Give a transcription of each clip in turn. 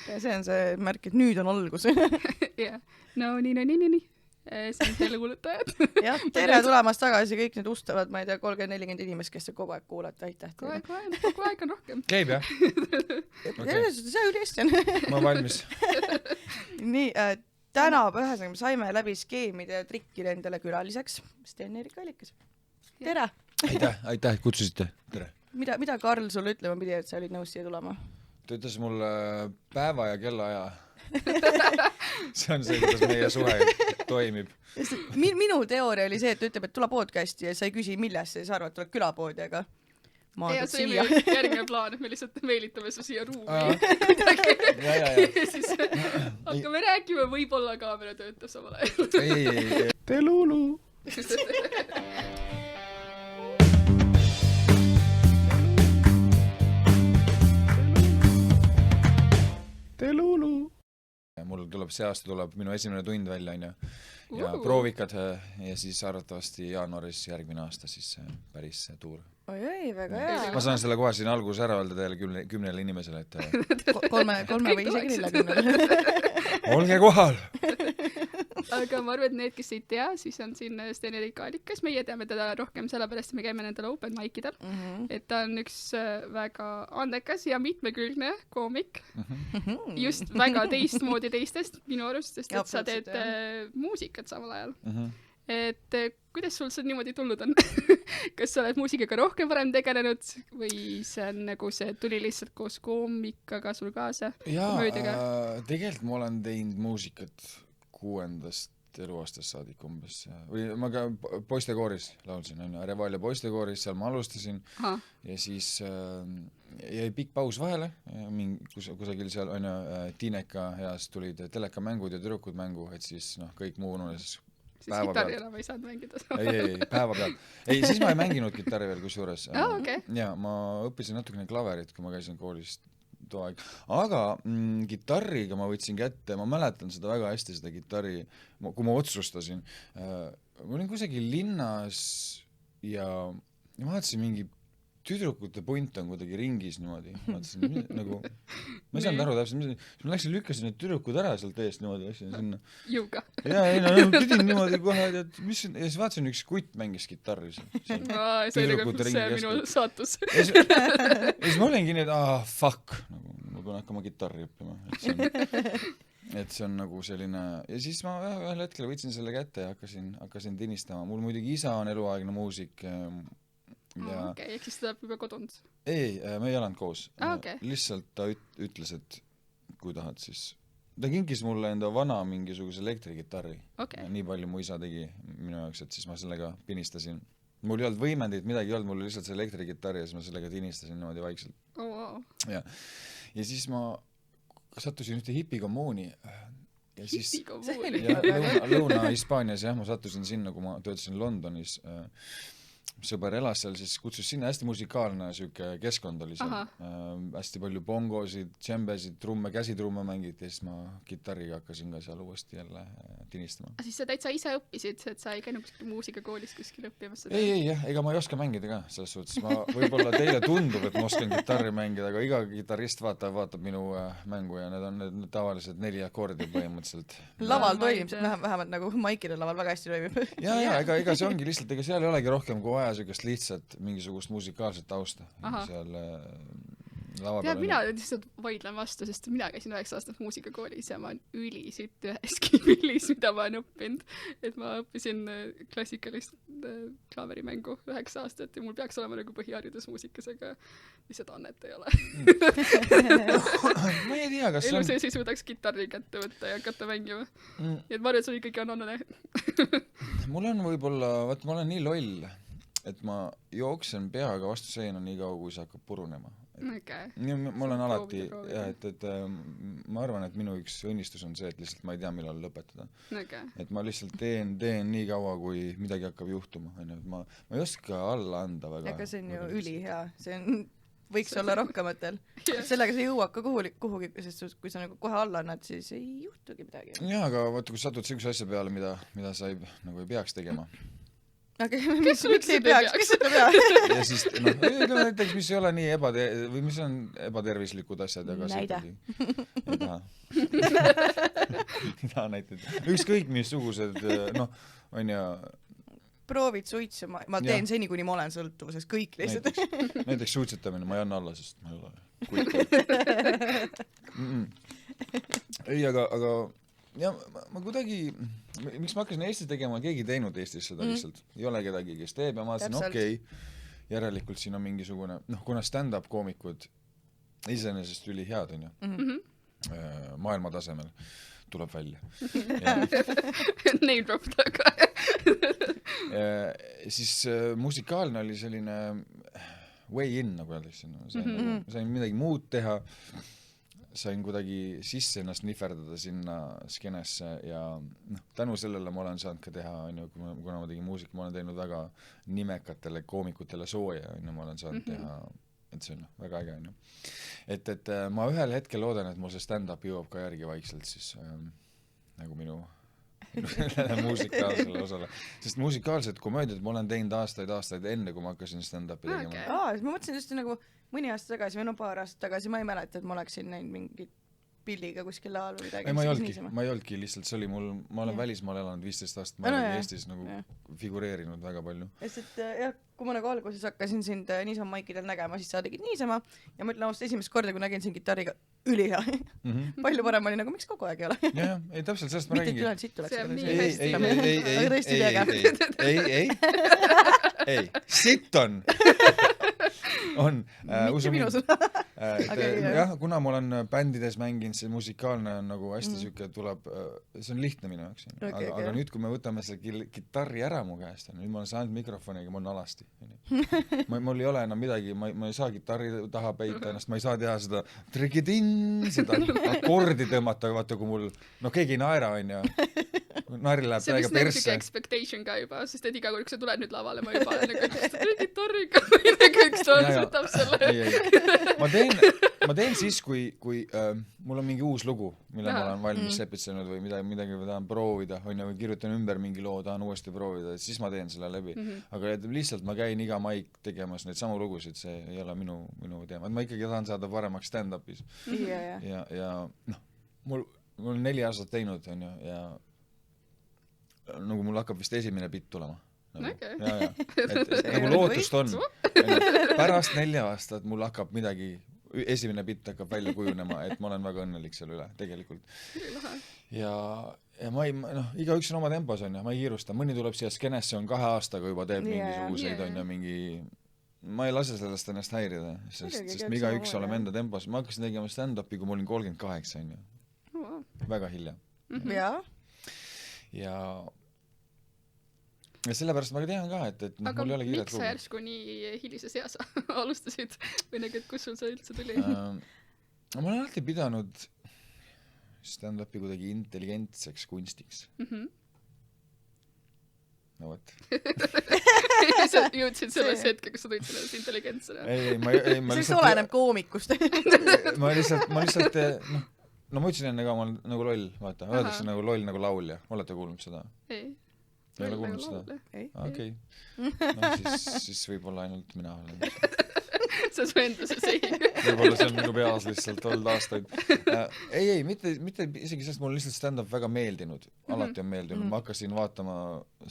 Ja see on see märk, et nüüd on algus. Jah, no nii. See on teile kuulutajad. Jah, tere tulemast tagasi kõik need ustavad, ma ei tea, 30-40 inimest, kes kogu aeg kuulata, aitäh teile. Kogu aeg on rohkem. Käib jah? Okay. See oli hästi on. Ma valmis. Nii, täna ühesõnaga saime läbi skeemide ja trikkide endale külaliseks. Sten-Erik Allikas. Tere! Aitäh, et kutsusite. Tere. Mida Karl sulle ütlema pidi, et sa olid nõus siia tulema? Ta ütles mulle päeva ja kellaaja. See on see, kuidas meie suhe toimib. Minu teooria oli see, et ütleb, et tule podcasti ja sa ei küsi millest, sa ei saa arva, et tuleb külapoodi, aga maandud see siia. oli järgmine plaan, et me lihtsalt meelitame su siia ruumi. Ja. Siis hakkame rääkima, võib-olla kaamera töötab samal ajal. Ei. Telulu. Telulu. Mul tuleb see aasta tuleb minu esimene tund välja ja proovikad ja siis arvatavasti jaanuaris järgmine aasta siis päris tuur. Oi, väga hea. Ma saan selle kohe siin alguses ära öelda teile 10 inimesele, et kolme või isegi 40. olge kohal! Aga ma arvan, et need, kes ei tea, siis on siin Sten-Erik Allikas. Meie teame teda rohkem sellepärast, et me käime nendel open mic'idel. Et ta on üks väga andekas ja mitmekülgne koomik. Just väga teistmoodi teistest minu arust, sest et sa teed muusikat samal ajal. Et kuidas sul see niimoodi tulnud on? Kas sa oled muusikaga rohkem varem tegelenud või see on nagu see tuli lihtsalt koos koomikaga sul kaasa? Jaa, tegelikult ma olen teinud muusikat 6. eluaastast saadik umbes. Või ma ka poistekooris laulsin, Reval ja poistekooris, seal ma alustasin. Ja siis jäi pikk paus vahele, kusagil seal on Tiineka heas tulid telekamängud ja tüdrukud mängu, et siis kõik muu ununes siis kitarri enam ei saanud mängida. Ei, päeva peal. Ei, siis ma ei mänginud kitarri veel kusjuures. Okay. Ja ma õppisin natukene klaverit, kui ma käisin koolis too aeg. Aga kitarriga ma võtsin kätte, ma mäletan seda väga hästi, seda kitarri, kui ma otsustasin. Ma olin kusagil linnas ja ma vaatasin mingi tüdrukute punt on kuidagi ringis niimoodi. Vaatasin, nagu, ma ei saanud aru täpselt, siis ma läksin lükkasin need tüdrukud ära sealt eest niimoodi. Sinna. Jõuga. Ja pidin niimoodi kohe, ja siis vaatasin üks kutt mängis kitarri. See oli nagu see minu saatus. Ja siis ma olingi nii, et fuck, ma pean hakkama kitarri õppima. Et see on nagu selline, ja siis ma ühel hetkel võtsin selle kätte ja hakkasin tinistama. Mul muidugi isa on eluaegne muusik. Okei, ehk siis ta juba kodunud? Ei, me ei elanud koos. Okay. Lihtsalt ta ütles, et kui tahad, siis ta kinkis mulle enda vana mingisuguse elektrikitarri. Okay. Nii palju mu isa tegi minu jaoks, et siis ma sellega pinistasin. Mul ei olnud võimendid, midagi ei olnud, mul lihtsalt see elektrikitarri ja siis ma sellega tinistasin niimoodi vaikselt. Oh, wow. Ja siis ma sattusin ühte hipikommuuni. Hipikommuuni? Lõuna-Hispaanias, jah, ma sattusin sinna, kui ma töötasin Londonis. Sõber elas seal, siis kutsus sinna hästi musikaalne süke keskkond oli seal. Hästi palju bongosid, džembesid, trumme, käsitrumme mängid ja siis ma kitarriga hakkasin ka seal uuesti jälle tinistama. Siis sa täitsa ise õppisid, et sa ei käinud muusikakoolis kuskil õppimas seda? Ei, jah, ega ma ei oska mängida ka selles suhtes. Ma võib-olla teile tundub, et ma oskan kitarri mängida, aga iga kitarrist vaatab minu mängu ja need on need tavalised 4 akordi põhimõtteliselt. Laval toimib, vähemalt nagu Maikile laval väga hästi toimib. Ja, ega see ongi lihtsalt, ega seal ei olegi rohkem kui vaja sükest lihtsalt mingisugust musikaalset tausta. Seal lava peal. Mina lihtsalt vaidlen vastu, sest mina käisin 9 aastat muusikakoolis ja ma olen ülisütt üheski pillis, mida ma olen õppinud. Et ma õppisin klassikalist klaverimengu 9 aastat ja mul peaks olema nagu põhiharidus muusikas, aga lihtsalt annet ei ole. Ma ei tea, kas elu sees ei suudaks kitarri kätte võtta ja hakata mängima. Et ma arvan, et see ikkagi on annane. Mul on võib-olla, ma olen nii loll, et ma jooksen peaga vastu seina nii kaua, kui see hakkab purunema. Okay. Ma olen alati, et ma arvan, et minu üks õnnistus on see, et lihtsalt ma ei tea, millal lõpetada. Okay. Et ma lihtsalt teen nii kaua, kui midagi hakkab juhtuma. Ma ei oska alla anda väga. Aga see on ju ülihea. See võiks olla rohkematel. Sellega sa jõuad ka kuhugi, sest kui sa nagu kohe alla annad, siis ei juhtugi midagi. Jaa, aga vaata, kui sa satud sellise asja peale, mida sa nagu ei peaks tegema. aga Kes miks ei üldse peaks, peaks? kes seda peab? ja siis ütleme näiteks, mis ei ole nii või mis on ebatervislikud asjad, aga see Näide. ikkagi ei taha. Ei taha näiteid. Ükskõik missugused, on ju, Proovid suitsu, ma teen seni, kuni ma olen sõltuvuses, kõik lihtsalt. näiteks suitsetamine, ma ei anna alla, sest ma ei ole ei, aga ja ma kuidagi, miks ma hakkasin Eestis tegema, keegi teinud Eestis seda lihtsalt, ei ole kedagi, kes teeb ja ma vaatasin, okei, järelikult siin on mingisugune, kuna stand-up koomikud iseenesest ülihead, on ju, maailma tasemel tuleb välja. Name drop taga. Siis musikaalne oli selline way in, nagu öeldakse, sain midagi muud teha, sain kuidagi sisse ennast nihverdada sinna skenesse ja tänu sellele ma olen saanud ka teha, kuna ma tegin muusika, ma olen teinud väga nimekatele koomikutele sooja, ma olen saanud teha, et see on väga äge, on ju. Et ma ühel hetkel loodan, et mul see stand-up jõuab ka järgi vaikselt siis nagu minu muusikaalsele osale. Sest musikaalsed komöödiad ma olen teinud aastaid enne, kui ma hakkasin stand-upi tegema. Ma mõtlesin just nagu mõni aasta tagasi või paar aastat tagasi, ma ei mäleta, et ma oleksin näinud mingit pilliga kuskil laal või midagi. Ei, ma ei olnudki, lihtsalt see oli mul, ma olen välismaal elanud 15 aastat, ma olen Eestis nagu figureerinud väga palju. Sest jah, kui ma nagu alguses hakkasin sind niisama maikidel nägema, siis sa tegid niisama ja ma ütlen ausalt esimest korda, kui nägin sind kitarriga ülihea. Palju parem oli nagu, miks kogu aeg ei ole? Jah, ei täpselt, sellest ma räägingi. See on nii hästi. Ei, sitt on. Mitte minu sõna. Jah, kuna ma olen bändides mänginud, see musikaalne on nagu hästi süke, tuleb, see on lihtne minu jaoks. Aga nüüd, kui me võtame selle kitarri ära mu käest, nüüd ma olen saanud mikrofoniga, ma olen alasti. Mul ei ole enam midagi, ma ei saa kitarri taha peita ennast, ma ei saa teha seda seda akordi tõmmata, vaata kui mul, keegi ei naera, on ju. Naari läheb täiega persse. See on expectation ka juba, sest et iga kord, kui sa tuled nüüd lavale, ma juba olen nagu gitarriga või kõik võtab selle. Ma teen siis, kui mul on mingi uus lugu, mille ma olen valmis sepitsenud või midagi tahan proovida, on ju, või kirjutan ümber mingi loo, tahan uuesti proovida, siis ma teen selle läbi. Aga lihtsalt ma käin iga maik tegemas neid samu lugusid, see ei ole minu teema. Ma ikkagi tahan saada paremaks stand-upis. Ja mul on 4 aastat teinud, on ju, ja nagu mul hakkab vist esimene bitt tulema. Nagu lootust on. Pärast 4 aastat mul hakkab midagi, esimene bitt hakkab välja kujunema, et ma olen väga õnnelik selle üle, tegelikult. Ja ma ei, igaüks on oma tempos, on ja ma ei kiirusta. Mõni tuleb siia skenesse, on 2 aastaga juba teeb mingisuguseid, on ja mingi... Ma ei lase sellest ennast häirida, sest me igaüks oleme enda tempos. Ma hakkasin tegema stand-upi, kui ma olin 38, on ju. Väga hilja. Ja sellepärast ma tean ka, et mul ei ole kiiret miks sa järsku nii hilises eas alustasid või nagu, et kus sul see üldse tuli? Ma olen alati pidanud stand-upi kuidagi intelligentseks kunstiks. No võt. Sa jõudsid selles hetke, kus sa tõid sellest intelligentsena. ma lihtsalt... See oleneb koomikust. ma lihtsalt, ma ütlesin enne ka, ma olen nagu loll, vaata. Öeldakse nagu loll nagu laulja. Olete kuulnud seda? Ei ole kuulnud seda? Okei. Siis võib-olla ainult mina olen. See on su enduse sehi. Võib-olla see on minu peas lihtsalt olnud aastaid. Ei, mitte isegi sellest mul lihtsalt stand-up väga meeldinud. Alati on meeldinud. Ma hakkasin vaatama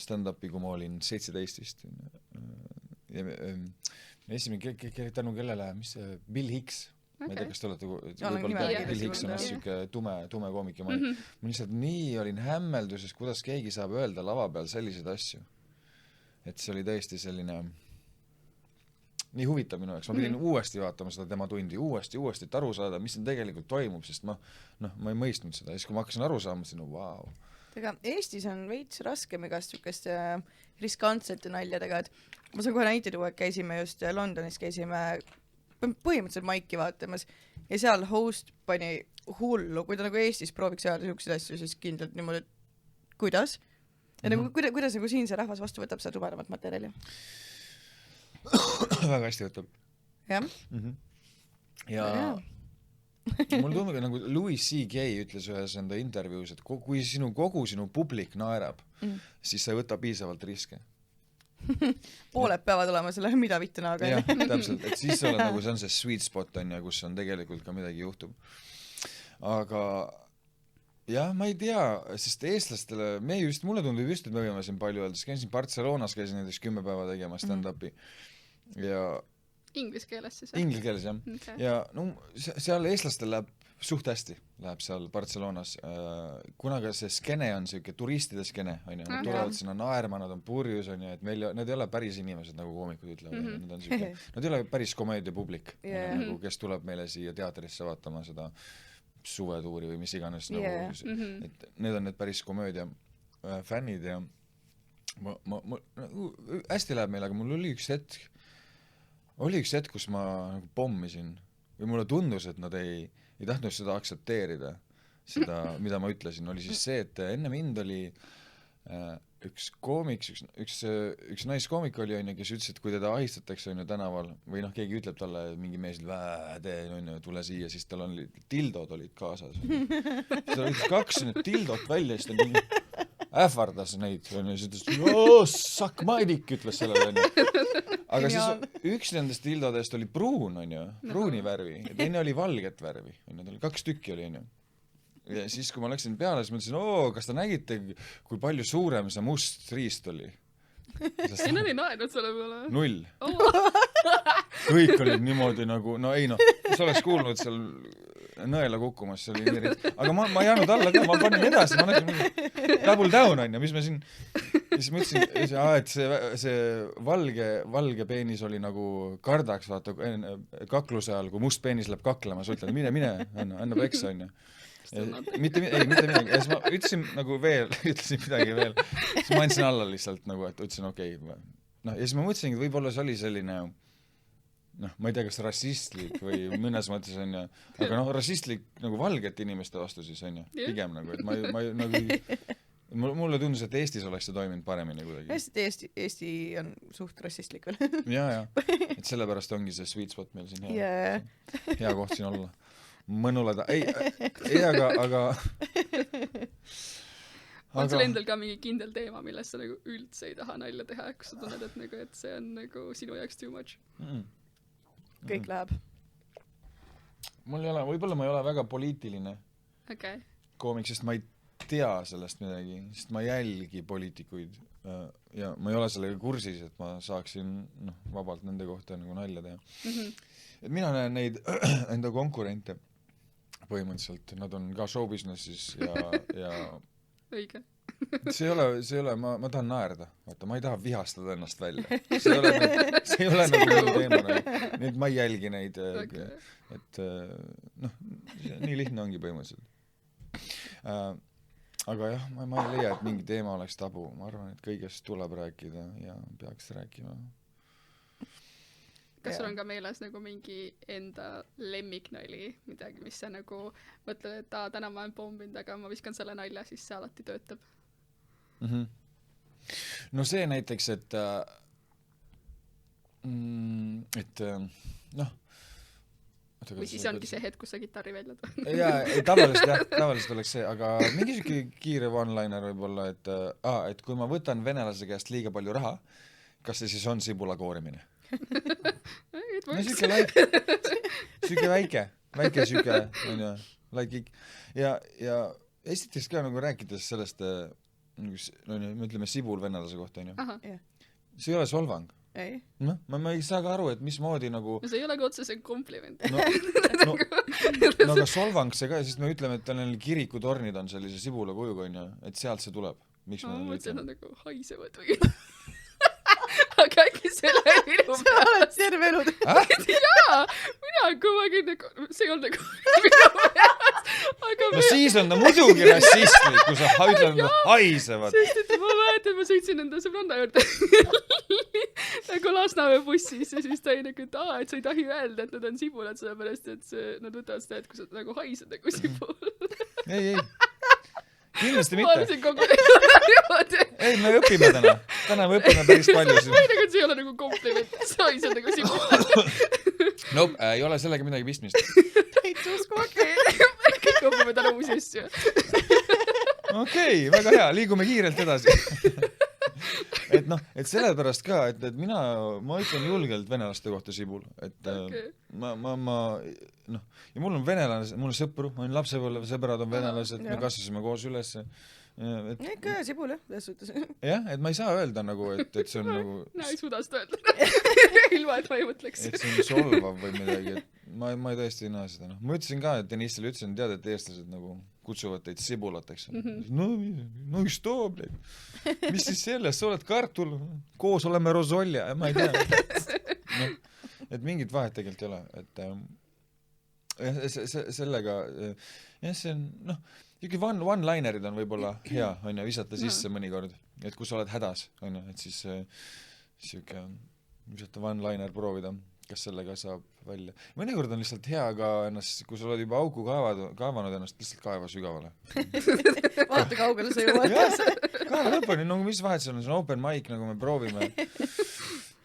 stand-upi, kui ma olin 17 vist. Esimene, tänu kellele, mis see, Bill Hicks. Ma ei tea, kas te olete, Bill Hicks on siuke tume koomik ja ma lihtsalt nii olin hämmelduses, kuidas keegi saab öelda lava peal selliseid asju. Et see oli tõesti selline nii huvitav minu jaoks. Ma pidin uuesti vaatama seda tema tundi, uuesti, et aru saada, mis siin tegelikult toimub, sest ma ei mõistnud seda. Ja siis, kui ma hakkasin aru saama, siis vau. Aga Eestis on veits raskem igast sükest riskantsete naljadega, et ma saan kohe näite tuua, et käisime just Londonis, käisime põhimõtteliselt maiki vaatamas ja seal host pani hullu, kui ta nagu Eestis prooviks öelda niisuguseid asju, siis kindlalt niimoodi, et kuidas? Ja nagu, kuidas nagu siin see rahvas vastu võtab seda tumedamat materjali? Väga hästi võtab. Jah. Ja mul tundub, nagu Louis C.K. ütles ühes enda intervjuus, et kui kogu sinu publik naerab, siis sa ei võta piisavalt riske. pooled peavad olema selle mida vittu näoga. jah, täpselt, et siis sa oled nagu, see on see sweet spot on ja kus on tegelikult ka midagi juhtub. Aga jah, ma ei tea, sest eestlastele, mulle tundub just, et me võime siin palju öelda, käisin Barcelonas, käisin näiteks 10 päeva tegema stand-upi ja Inglise keeles siis? Inglise keeles, jah. Okay. Ja no seal eestlastel läheb suht hästi, läheb seal Barcelonas, kuna ka see skene on siuke turistide skene, on ju, nad tulevad sinna naerma, nad on purjus, on ju, et nad ei ole päris inimesed, nagu koomikud ütlevad, nad on siuke, nad ei ole päris komöödiapublik, nagu, kes tuleb meile siia teatrisse vaatama seda suvetuuri või mis iganes, nagu, et need on need päris komöödia fännid ja hästi läheb meil, aga mul oli üks hetk, kus ma nagu pommisin või mulle tundus, et nad ei tahtnud seda aktsepteerida, seda, mida ma ütlesin, oli siis see, et enne mind oli üks koomik, üks naiskoomik oli, on ju, kes ütles, et kui teda ahistatakse, on ju, tänaval, või noh, keegi ütleb talle, mingi mees, on ju, tule siia, siis tal on tildod olid kaasas. Siis olid 2 tildot välja, siis ta mingi ähvardas neid, on ju, siis ütles, suck my dick, ütles sellele, on ju. Aga siis üks nendest tildodest oli pruun, on ju, pruuni värvi, ja teine oli valget värvi, on ju, tal oli 2 tükki oli, on ju. Ja siis, kui ma läksin peale, siis mõtlesin, kas te nägite, kui palju suurem see must riist oli? Ei, nad ei naenud selle peale. 0. Kõik olid niimoodi nagu, no ei noh, sa oleks kuulnud seal nõela kukkumas, see oli nii riist. Aga ma ei jäänud alla ka, ma panin edasi, ma nägin double down, on ju, mis me siin... Ja siis ma ütlesin, et see valge peenis oli nagu kardaks, vaata, kakluse ajal, kui must peenis läheb kaklema, sa ütled, mine, anna peksa, on ju. Mitte midagi. Ja siis ma ütlesin nagu ütlesin midagi veel. Siis ma andsin alla lihtsalt nagu, et ütlesin okei. No, ja siis ma mõtlesin, et võib-olla see oli selline, noh, ma ei tea, kas rassistlik või mõnes mõttes on ju, aga noh, rassistlik nagu valgete inimeste vastu siis on ju, pigem nagu, et ma nagu... Mulle tundus, et Eestis oleks see toiminud paremini kuidagi. Eesti on suht rassistlik veel. Ja. Et sellepärast ongi see sweet spot meil siin hea koht siin olla. Mõnuleda. Ei, aga... On sul endal ka mingi kindel teema, millest sa nagu üldse ei taha nalja teha, kus sa tunned, et see on nagu sinu jaoks too much? Kõik läheb. Mul ei ole, võib-olla ma ei ole väga poliitiline koomik, sest ma ei tea sellest midagi, sest ma jälgi poliitikuid ja ma ei ole sellega kursis, et ma saaksin vabalt nende kohta nagu nalja teha. Et mina näen neid enda konkurente põhimõtteliselt, nad on ka show businessis ja õige. See ei ole, ma tahan naerda, vaata, ma ei taha vihastada ennast välja. See ei ole nagu minu teema, nii et ma ei jälgi neid, et noh, nii lihtne ongi põhimõtteliselt. Aga jah, ma ei leia, et mingi teema oleks tabu. Ma arvan, et kõigest tuleb rääkida ja peaks rääkima. Kas sul on ka meeles nagu mingi enda lemmiknali, midagi, mis sa nagu mõtled, et täna ma olen pomminud, aga ma viskan selle nalja, siis see alati töötab? No see näiteks, et noh, või siis ongi see hetk, kus sa kitarri välja tood. Jaa, tavaliselt oleks see, aga mingi siuke kiire one-liner võib-olla, et kui ma võtan venelase käest liiga palju raha, kas see siis on sibula koorimine? No siuke väike siuke, on ju, like ik. Ja esiteks ka nagu rääkides sellest, me ütleme sibul venelase kohta, on ju. See ei ole solvang. Ei. No, ma ei saa ka aru, et mismoodi nagu... No see ei ole ka otse see kompliment. No aga solvang see ka, sest me ütleme, et tal kirikutornid on sellise sibula kujuga, on ju, et sealt see tuleb. Miks me mõtlesin, et nagu haisevad või... Aga äkki selle minu peas. Sa oled terve elu. Jaa, mina kumagi nagu, see on nagu minu peas. No siis on ta muidugi rassistlik, kui sa ütled, haisevad. Sest et ma mäletan, ma sõitsin enda sõbranna juurde nagu Lasnamäe bussis ja siis ta oli nagu, et sa ei tahi öelda, et nad on sibulad, sellepärast et nad võtavad seda, et kui sa nagu haised nagu sibul. Ei. Kindlasti ma mitte. arvasin kogu niimoodi. Ei, me õpime täna. Täna me õpime päris palju. Ma ei nagu, et see ei ole nagu kompliment. Sa haised nagu sibul. Nope, ei ole sellega midagi pistmist. Täitsa uskumatu. Kõik õpime täna uusi asju. Okei, väga hea, liigume kiirelt edasi. Et noh, et sellepärast ka, et ma ütlen julgelt venelaste kohta sibul, et Okay. ma noh, ja mul on venelased, mul on sõpru, on lapsepõlvesõbrad on venelased, me jah. kasvasime koos üles. Et ikka hea sibul jah, selles suhtes. jah, et ma ei saa öelda nagu, et see on nagu Ei suuda seda öelda. Ilma, et ma ei mõtleks. et see on solvav või midagi, et ma ei tõesti ei näe seda, noh. Ma ütlesin ka, et Denissele ütlesin, tead, et eestlased nagu kutsuvad teid sibulateks. No što, bled. Mis siis sellest, sa oled kartul, koos oleme rosolja, ma ei tea. No, et mingit vahet tegelikult ei ole, et sellega, jah, see on, noh, one-linerid on võib-olla hea, on ju, visata sisse mõnikord, et kui sa oled hädas, on ju, et siis siuke visata one-liner proovida, kas sellega saab välja. Mõnikord on lihtsalt hea ka ennast, kui sa oled juba auku kaevanud ennast, lihtsalt kaeva sügavale. Vaata kaugele sa jõuad. Kaeva lõpuni, no mis vahet see on open mic, nagu me proovime.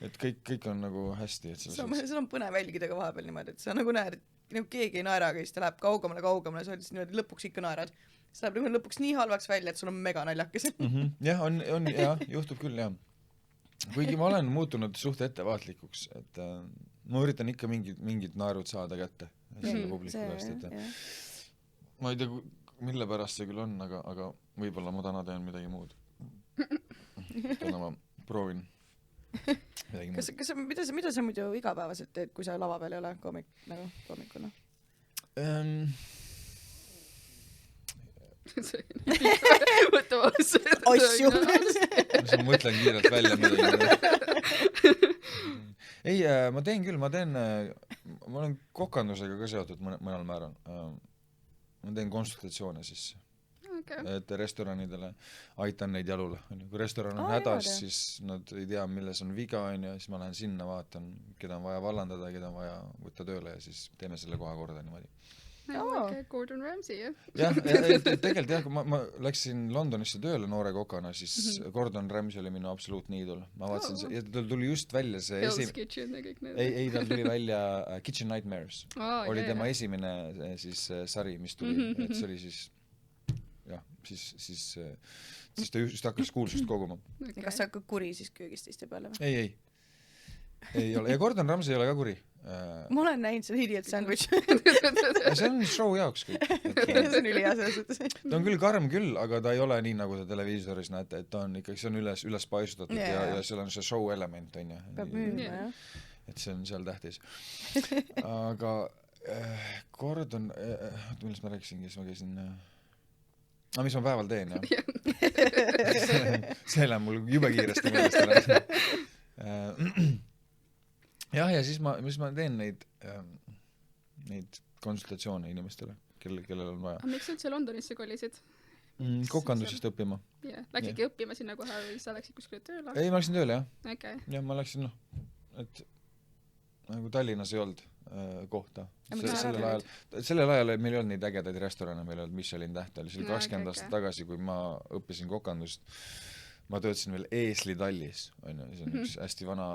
Et kõik on nagu hästi. Et Sul on põnev jälgida ka vahepeal niimoodi, et sa nagu näed, et nagu keegi ei naera, aga siis ta läheb kaugemale, sa oled siis niimoodi lõpuks ikka naerad. See läheb lõpuks nii halvaks välja, et sul on mega naljakas. jah, on, jah, juhtub küll, jah. Kuigi ma olen muutunud suht ettevaatlikuks, et ma üritan ikka mingid naerud saada kätte publiku käest, et ma ei tea, mille pärast see küll on, aga võib-olla ma täna teen midagi muud. Täna ma proovin midagi muud. Mida sa muidu igapäevaselt teed, kui sa lava peal ei ole koomikuna? Võta vastu. Asju! Ma mõtlen kiirelt välja midagi. Ei, ma olen kokandusega ka seotud mõnel määral. Ma teen konsultatsioone sisse. Et restoranidele aitan neid jalule. Kui restoran on hädas, siis nad ei tea, milles on viga, siis ma lähen sinna, vaatan, keda on vaja vallandada, keda on vaja võtta tööle ja siis teeme selle koha korda niimoodi. Gordon Ramsay, jah? Jah, tegelikult jah, kui ma läksin Londonisse tööle noore kokana, siis Gordon Ramsay oli minu absoluutne iidol. Ma vaatasin see, ja tal tuli just välja see Hell's Kitchen ja kõik need. Ei, tal tuli välja Kitchen Nightmares. Oli tema esimene siis sari, mis tuli, et see oli siis jah, siis ta just hakkas kuulsust koguma. Kas sa hakkad kuri siis köögist isti peale või? Ei ole. Ja Gordon Ramsay ei ole ka kuri. Ma olen näinud selle Idiot Sandwich. See on show jaoks kõik. See on ülihea selles suhtes. Ta on küll karm küll, aga ta ei ole nii, nagu ta televiisoris näete, et ta on ikkagi, see on üles paisutatud ja seal on see show element, on ju. Peab müüma, jah. Et see on seal tähtis. Aga Gordon, millest ma rääkisingi, siis ma käisin... mis ma päeval teen, jah? See läheb mul jube kiiresti meelest ära. Jah, ja siis ma teen neid konsultatsioone inimestele, kellel on vaja. Miks sa üldse Londonisse kolisid? Kokandusest õppima. Läksidki õppima sinna kohe või sa läksid kuskile tööle? Ei, ma läksin tööle, jah. Okay. Ja ma läksin, et nagu Tallinnas ei olnud kohta. Sellel ajal meil ei olnud neid ägedaid restorane, meil ei olnud Michelin tähte, oli seal 20 aastat tagasi, kui ma õppisin kokandust. Ma töötasin veel Eesli Tallis, see on üks hästi vana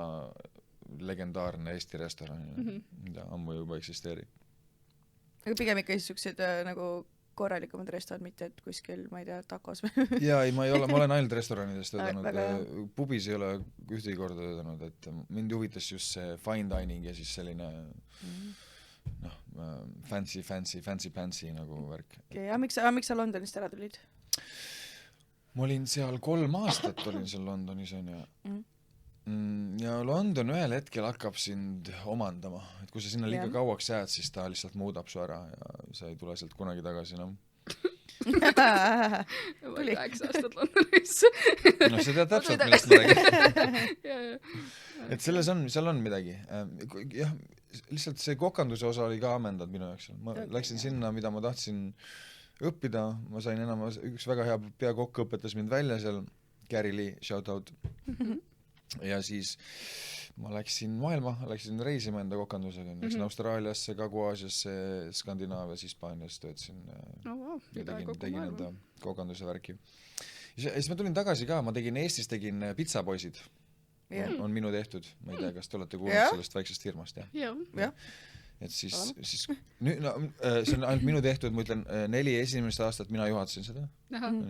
legendaarne Eesti restoran, mida ammu juba eksisteeri. Aga pigem ikka niisugused nagu korralikumad restoran, mitte et kuskil, ma ei tea, takos või? Jaa, ei, ma olen ainult restoranides töötanud, pubis ei ole ühtegi korda töötanud, et mind huvitas just see fine dining ja siis selline fancy nagu värk. Ja miks sa Londonist ära tulid? Ma olin seal 3 aastat, olin seal Londonis, on ju. Ja London ühel hetkel hakkab sind omandama, et kui sa sinna liiga kauaks jääd, siis ta lihtsalt muudab su ära ja sa ei tule sealt kunagi tagasi enam. Tuli 8 aastat Londonisse. No see tead täpselt, millest ma räägin. Et seal on midagi. Jah, lihtsalt see kokanduse osa oli ka ammendanud minu jaoks. Ma läksin sinna, mida ma tahtsin õppida, ma sain enam, üks väga hea peakokk õpetas mind välja seal, Gary Lee, shout out. Ja siis ma läksin reisima enda kokandusega, läksin Austraaliasse, Kagu-Aasiasse, Skandinaavias, Hispaanias töötasin ja tegin enda kokanduse värki. Ja siis ma tulin tagasi ka, Eestis tegin pitsapoisid, on minu tehtud, ma ei tea, kas te olete kuulnud sellest väiksest firmast, jah? et siis nüüd, no see on ainult minu tehtud, ma ütlen, 4 esimest aastat mina juhatasin seda.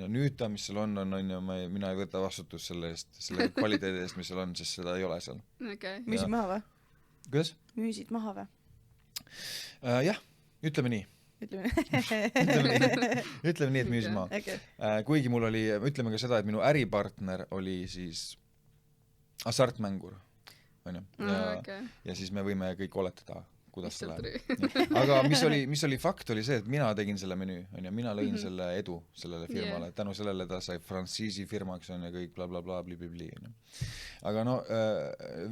Nüüd ta, mis seal on, mina ei võta vastutust selle eest, selle kvaliteedi eest, mis seal on, sest seda ei ole seal. Müüsid maha või? Kuidas? Müüsid maha või? Jah, ütleme nii, et müüsid maha. Kuigi mul oli, ütleme ka seda, et minu äripartner oli siis hasartmängur, ja siis me võime kõik oletada, kuidas see läheb. Aga mis oli fakt, oli see, et mina tegin selle menüü, mina lõin selle edu sellele firmale, tänu sellele ta sai frantsiisi firmaks ja kõik blablabla, blibli. Aga no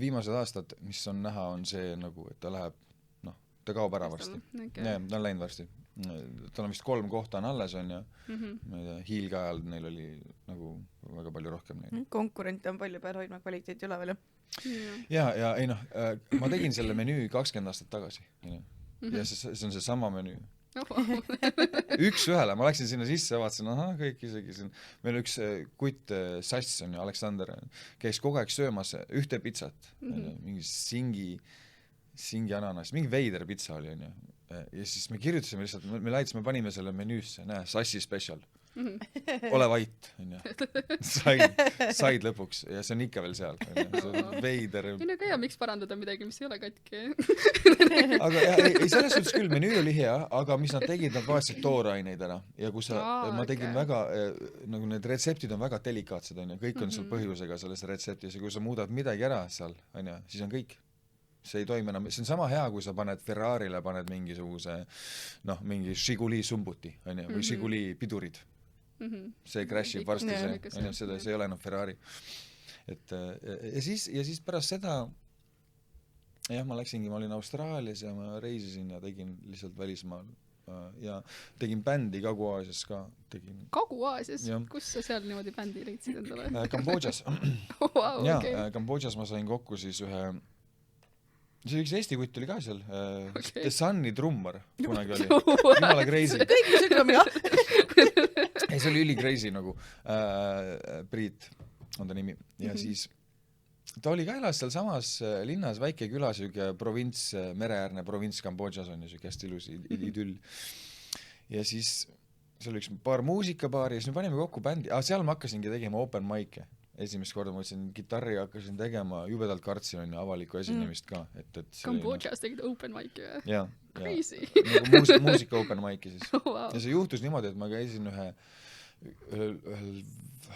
viimased aastad, mis on näha, on see nagu, et ta läheb, ta kaob ära varsti. Ta on läinud varsti. Tal on vist 3 kohta on alles, on ja Hiilge ajal neil oli nagu väga palju rohkem neid. Konkurente on palju, peal hoidma kvaliteeti üleval. Ja ei noh, ma tegin selle menüü 20 aastat tagasi. Ja see on see sama menüü. Üks ühele, ma läksin sinna sisse ja vaatasin, kõik isegi siin. Meil üks kutt Sass on ja Aleksander käis kogu aeg söömas ühte pitsat. Mingi singi ananas, mingi veider pitsa oli, on ju. Ja siis me kirjutasime lihtsalt, me läitsime, panime selle menüüsse, näe, Sassi special. Ole vait, on ju. Said lõpuks ja see on ikka veel seal. See on veider. Minu ka hea, miks parandada midagi, mis ei ole katki. Aga ei, selles suhtes küll, menüü oli hea, aga mis nad tegid, nad vaatasid tooraineid ära. Ja kui ma tegin väga, nagu need retseptid on väga delikaatsed, on ju. Kõik on seal põhjusega selles retseptis ja kui sa muudad midagi ära seal, on ju, siis on kõik. See ei toimi enam, see on sama hea, kui sa paned Ferrarile, paned mingisuguse, mingi Žiguli sumbuti, on ju, või Žiguli pidurid. See crashib varsti see ei ole enam Ferrari. Ja siis pärast seda, jah, ma olin Austraalias ja ma reisisin ja tegin lihtsalt välismaal ja tegin bändi Kagu-Aasias ka. Kagu-Aasias? Kus sa seal niimoodi bändi leidsid endale? Kambodžas. Kambodžas ma sain kokku siis ühe see üks Eesti kutt oli ka seal, The Sunni trummar kunagi oli. Jumala crazy. Kõik mis ütleme, jah. Ei, see oli üli crazy nagu. Priit on ta nimi. Ja siis ta oli ka elas seal samas linnas, väike küla, süge provints, mereäärne provints Kambodžas on ja süge hästi ilus idüll. Ja siis see oli üks paar muusikapaari ja siis me panime kokku bändi. Seal ma hakkasingi tegema open mic'e. Esimest korda ma võtsin gitarri ja hakkasin tegema, jubedalt kartsin on avalikku esinemist ka. Kambodžas tegid open mic'i või? Jaa. Crazy. Nagu muusika open mic'i siis. Ja see juhtus niimoodi, et ma käisin ühel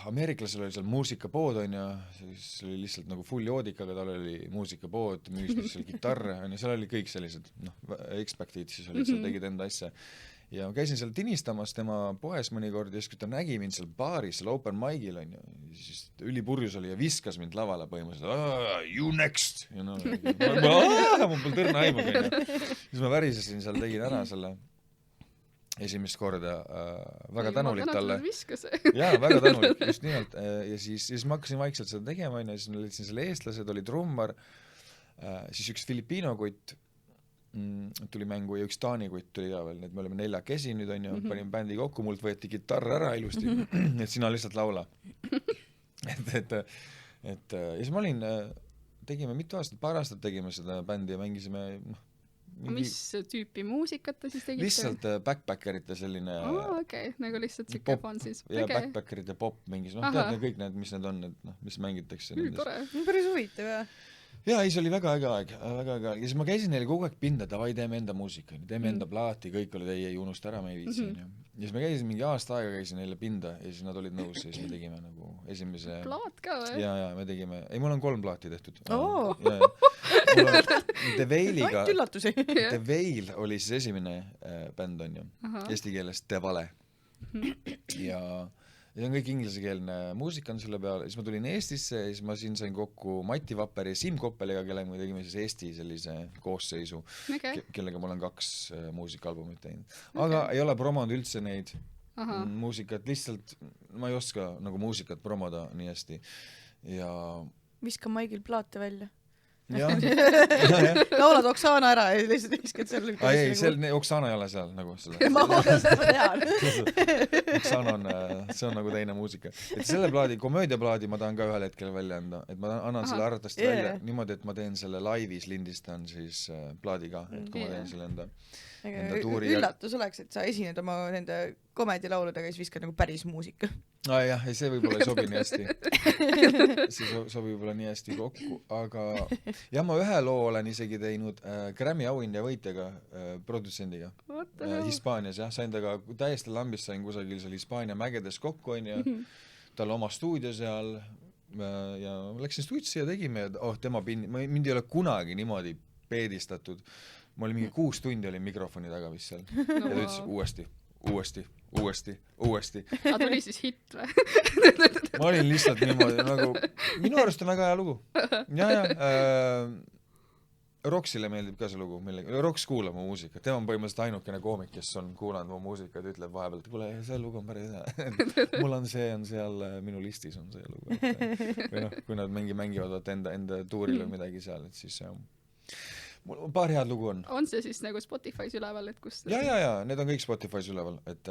ameeriklasel oli seal muusikapood on ja siis oli lihtsalt nagu full joodikaga, tal oli muusikapood, müüs seal gitarre on ja seal oli kõik sellised ekspektiid siis olid, seal tegid enda asja. Ja ma käisin seal tinistamas tema poes mõnikord ja siis kui ta nägi mind seal baaris, seal open mic'il on ja siis ülipurjus oli ja viskas mind lavale põhimõtteliselt, you next! Ja no, mul pole tõrna aimuga. Siis ma värisesin seal, tegin ära selle esimest korda väga tänulik talle. Jaa, väga tänulik, just nimelt. Ja siis ma hakkasin vaikselt seda tegema ja siis ma leidsin selle eestlased, oli trummar, siis üks Filipiino kutt tuli mängu ja üks Taani kutt tuli ka veel, et me olime 4 nüüd on ju, panime bändi kokku, mult võeti gitarr ära ilusti, et sina lihtsalt laula. Ja siis ma tegime mitu aastat, paar aastat tegime seda bändi ja mängisime mis tüüpi muusikat ta siis tegite? Lihtsalt backpackerite selline nagu lihtsalt siuke fun siis. Ja backpackerite pop mingis, tead kõik need, mis need on, mis mängitakse. Tore. Päris huvitav, jah. Jaa, ei, see oli väga äge aeg. Ja siis ma käisin neile kogu aeg pinda, davai, teeme enda muusika, teeme enda plaati, kõik olid, ei unusta ära, me ei viitsi. Ja siis ma käisin mingi aasta aega, käisin neile pinda ja siis nad olid nõus ja siis me tegime nagu esimese... Plaat ka või? Jaa, me tegime... Ei, mul on 3 plaati tehtud. The Veiliga... Ainult üllatusi. The Veil oli siis esimene bänd on ju. Eesti keeles The Vale. Ja... see on kõik inglesekeelne muusika on selle peale, siis ma tulin Eestisse ja siis ma siin sain kokku Mati Vapper ja Siim Koppeliga, kellega me tegime siis Eesti sellise koosseisu, kellega ma olen 2 muusikaalbumit teinud. Aga ei ole promonud üldse neid muusikat, lihtsalt ma ei oska nagu muusikat promoda nii hästi. Ja... Viska Maigil plaate välja. jah. laulad Oksana ära ja lihtsalt viskad selle ei, Oksana ei ole seal nagu ma tean. Oksana on, see on nagu teine muusika. Et selle komöödiaplaadi ma tahan ka ühel hetkel välja anda, et ma annan selle arvatavasti välja niimoodi, et ma teen selle laivis, lindistan siis plaadi ka, et kui ma teen selle enda tuuri. Üllatus oleks, et sa esined oma nende komedilauludega ja siis viskad nagu päris muusika. Jah, ei, see võib-olla ei sobi nii hästi. See sobib võib-olla nii hästi kokku, aga jah, ma ühe loo olen isegi teinud Grammy auhinja võitjaga, produtsendiga Hispaanias, jah, sain taga täiesti lambist, sain kusagil seal Hispaania mägedes kokku, on ja tal oma stuudio seal ja läksin stuudiosse ja tegime ja tema mind ei ole kunagi niimoodi peedistatud. Ma olin mingi 6 tundi olin mikrofoni taga vist seal ja ta ütles uuesti. Aga tuli siis hitt või? Ma olin lihtsalt niimoodi nagu, minu arust on väga hea lugu. Roksile meeldib ka see lugu. Roks kuulab mu muusika. Tema on põhimõtteliselt ainukene koomik, kes on kuulanud mu muusika ja ütleb vahepealt, kuule, see lugu on päris hea. Mul on see on seal minu listis on see lugu. Või noh, kui nad mängivad enda tuuril või midagi seal, et siis mul paar head lugu on. On see siis nagu Spotify's üleval, et kus? Ja, need on kõik Spotify's üleval, et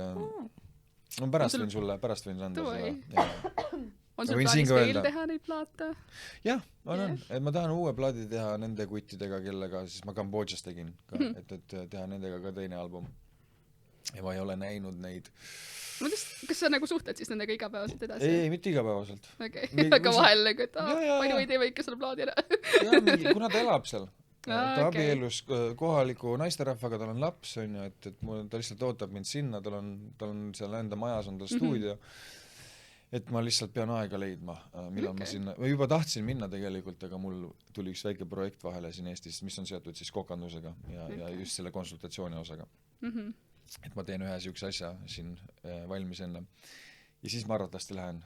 pärast võin anda seda. On sul plaanis veel teha neid plaate? Jah, on. Et ma tahan uue plaadi teha nende kuttidega, kellega siis ma Kambodžas tegin ka, et teha nendega ka teine album. Ja ma ei ole näinud neid. Kas sa nagu suhtled siis nendega igapäevaselt edasi? Ei, mitte igapäevaselt. Aga vahel nagu, et palju ei tee võike selle plaadi ära. Kuna ta elab seal. Ta abielus kohaliku naisterahvaga, tal on laps, on ju, et ta lihtsalt ootab mind sinna, tal on seal enda majas, on tal stuudio, et ma lihtsalt pean aega leidma, millal ma sinna, ma juba tahtsin minna tegelikult, aga mul tuli üks väike projekt vahele siin Eestis, mis on seotud siis kokandusega ja just selle konsultatsiooni osaga. Et ma teen ühe siukse asja siin valmis enne ja siis ma arvatavasti lähen.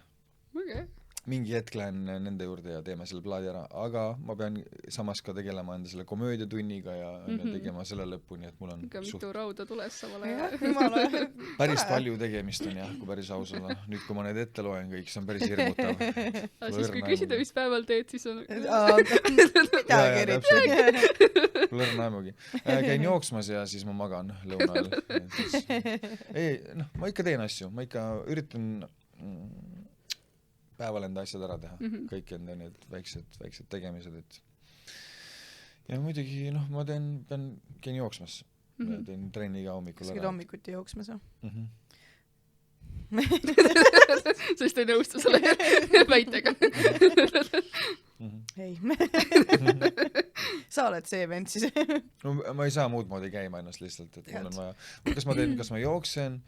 Mingi hetk lähen nende juurde ja teeme selle plaadi ära, aga ma pean samas ka tegelema enda selle komöödiatunniga ja tegema selle lõpuni, et mul on mitu rauda tules samal ajal. Päris palju tegemist on jah, kui päris aus olla. Nüüd, kui ma need ette loen kõik, see on päris hirmutav. Siis kui küsida, mis päeval teed, siis on... midagi eriti. Lõrna aimugi. Käin jooksmas ja siis ma magan lõuna ajal. Ei, ma ikka teen asju, ma ikka üritan päeval enda asjad ära teha, kõik enda need väiksed tegemised, et ja muidugi, ma käin jooksmas, teen trenni ka hommikul ära. Kas hommikuti jooksmas või? Sest ei nõustu selle väitega. Ei. Sa oled see vend siis. No ma ei saa muud moodi käima ennast lihtsalt, et mul on vaja, kas ma jooksen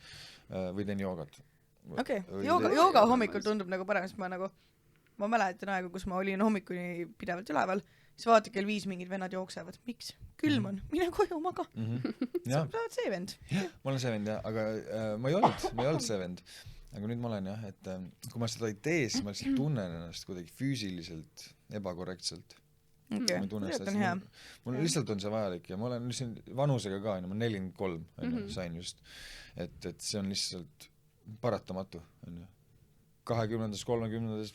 või teen joogat. Okei, jooga hommikul tundub nagu parem, sest ma mäletan aega, kus ma olin hommikuni pidevalt üleval, siis vaata kell 5 mingid vennad jooksevad. Miks? Külm on, mine koju maga. Sa oled see vend. Ma olen see vend, jah, aga ma ei olnud see vend. Aga nüüd ma olen jah, et kui ma seda ei tee, siis ma lihtsalt tunnen ennast kuidagi füüsiliselt ebakorrektselt. Mul lihtsalt on see vajalik ja ma olen siin vanusega ka, ma 43 sain just, et see on lihtsalt paratamatu, on ju. 20-ndas, 30-ndas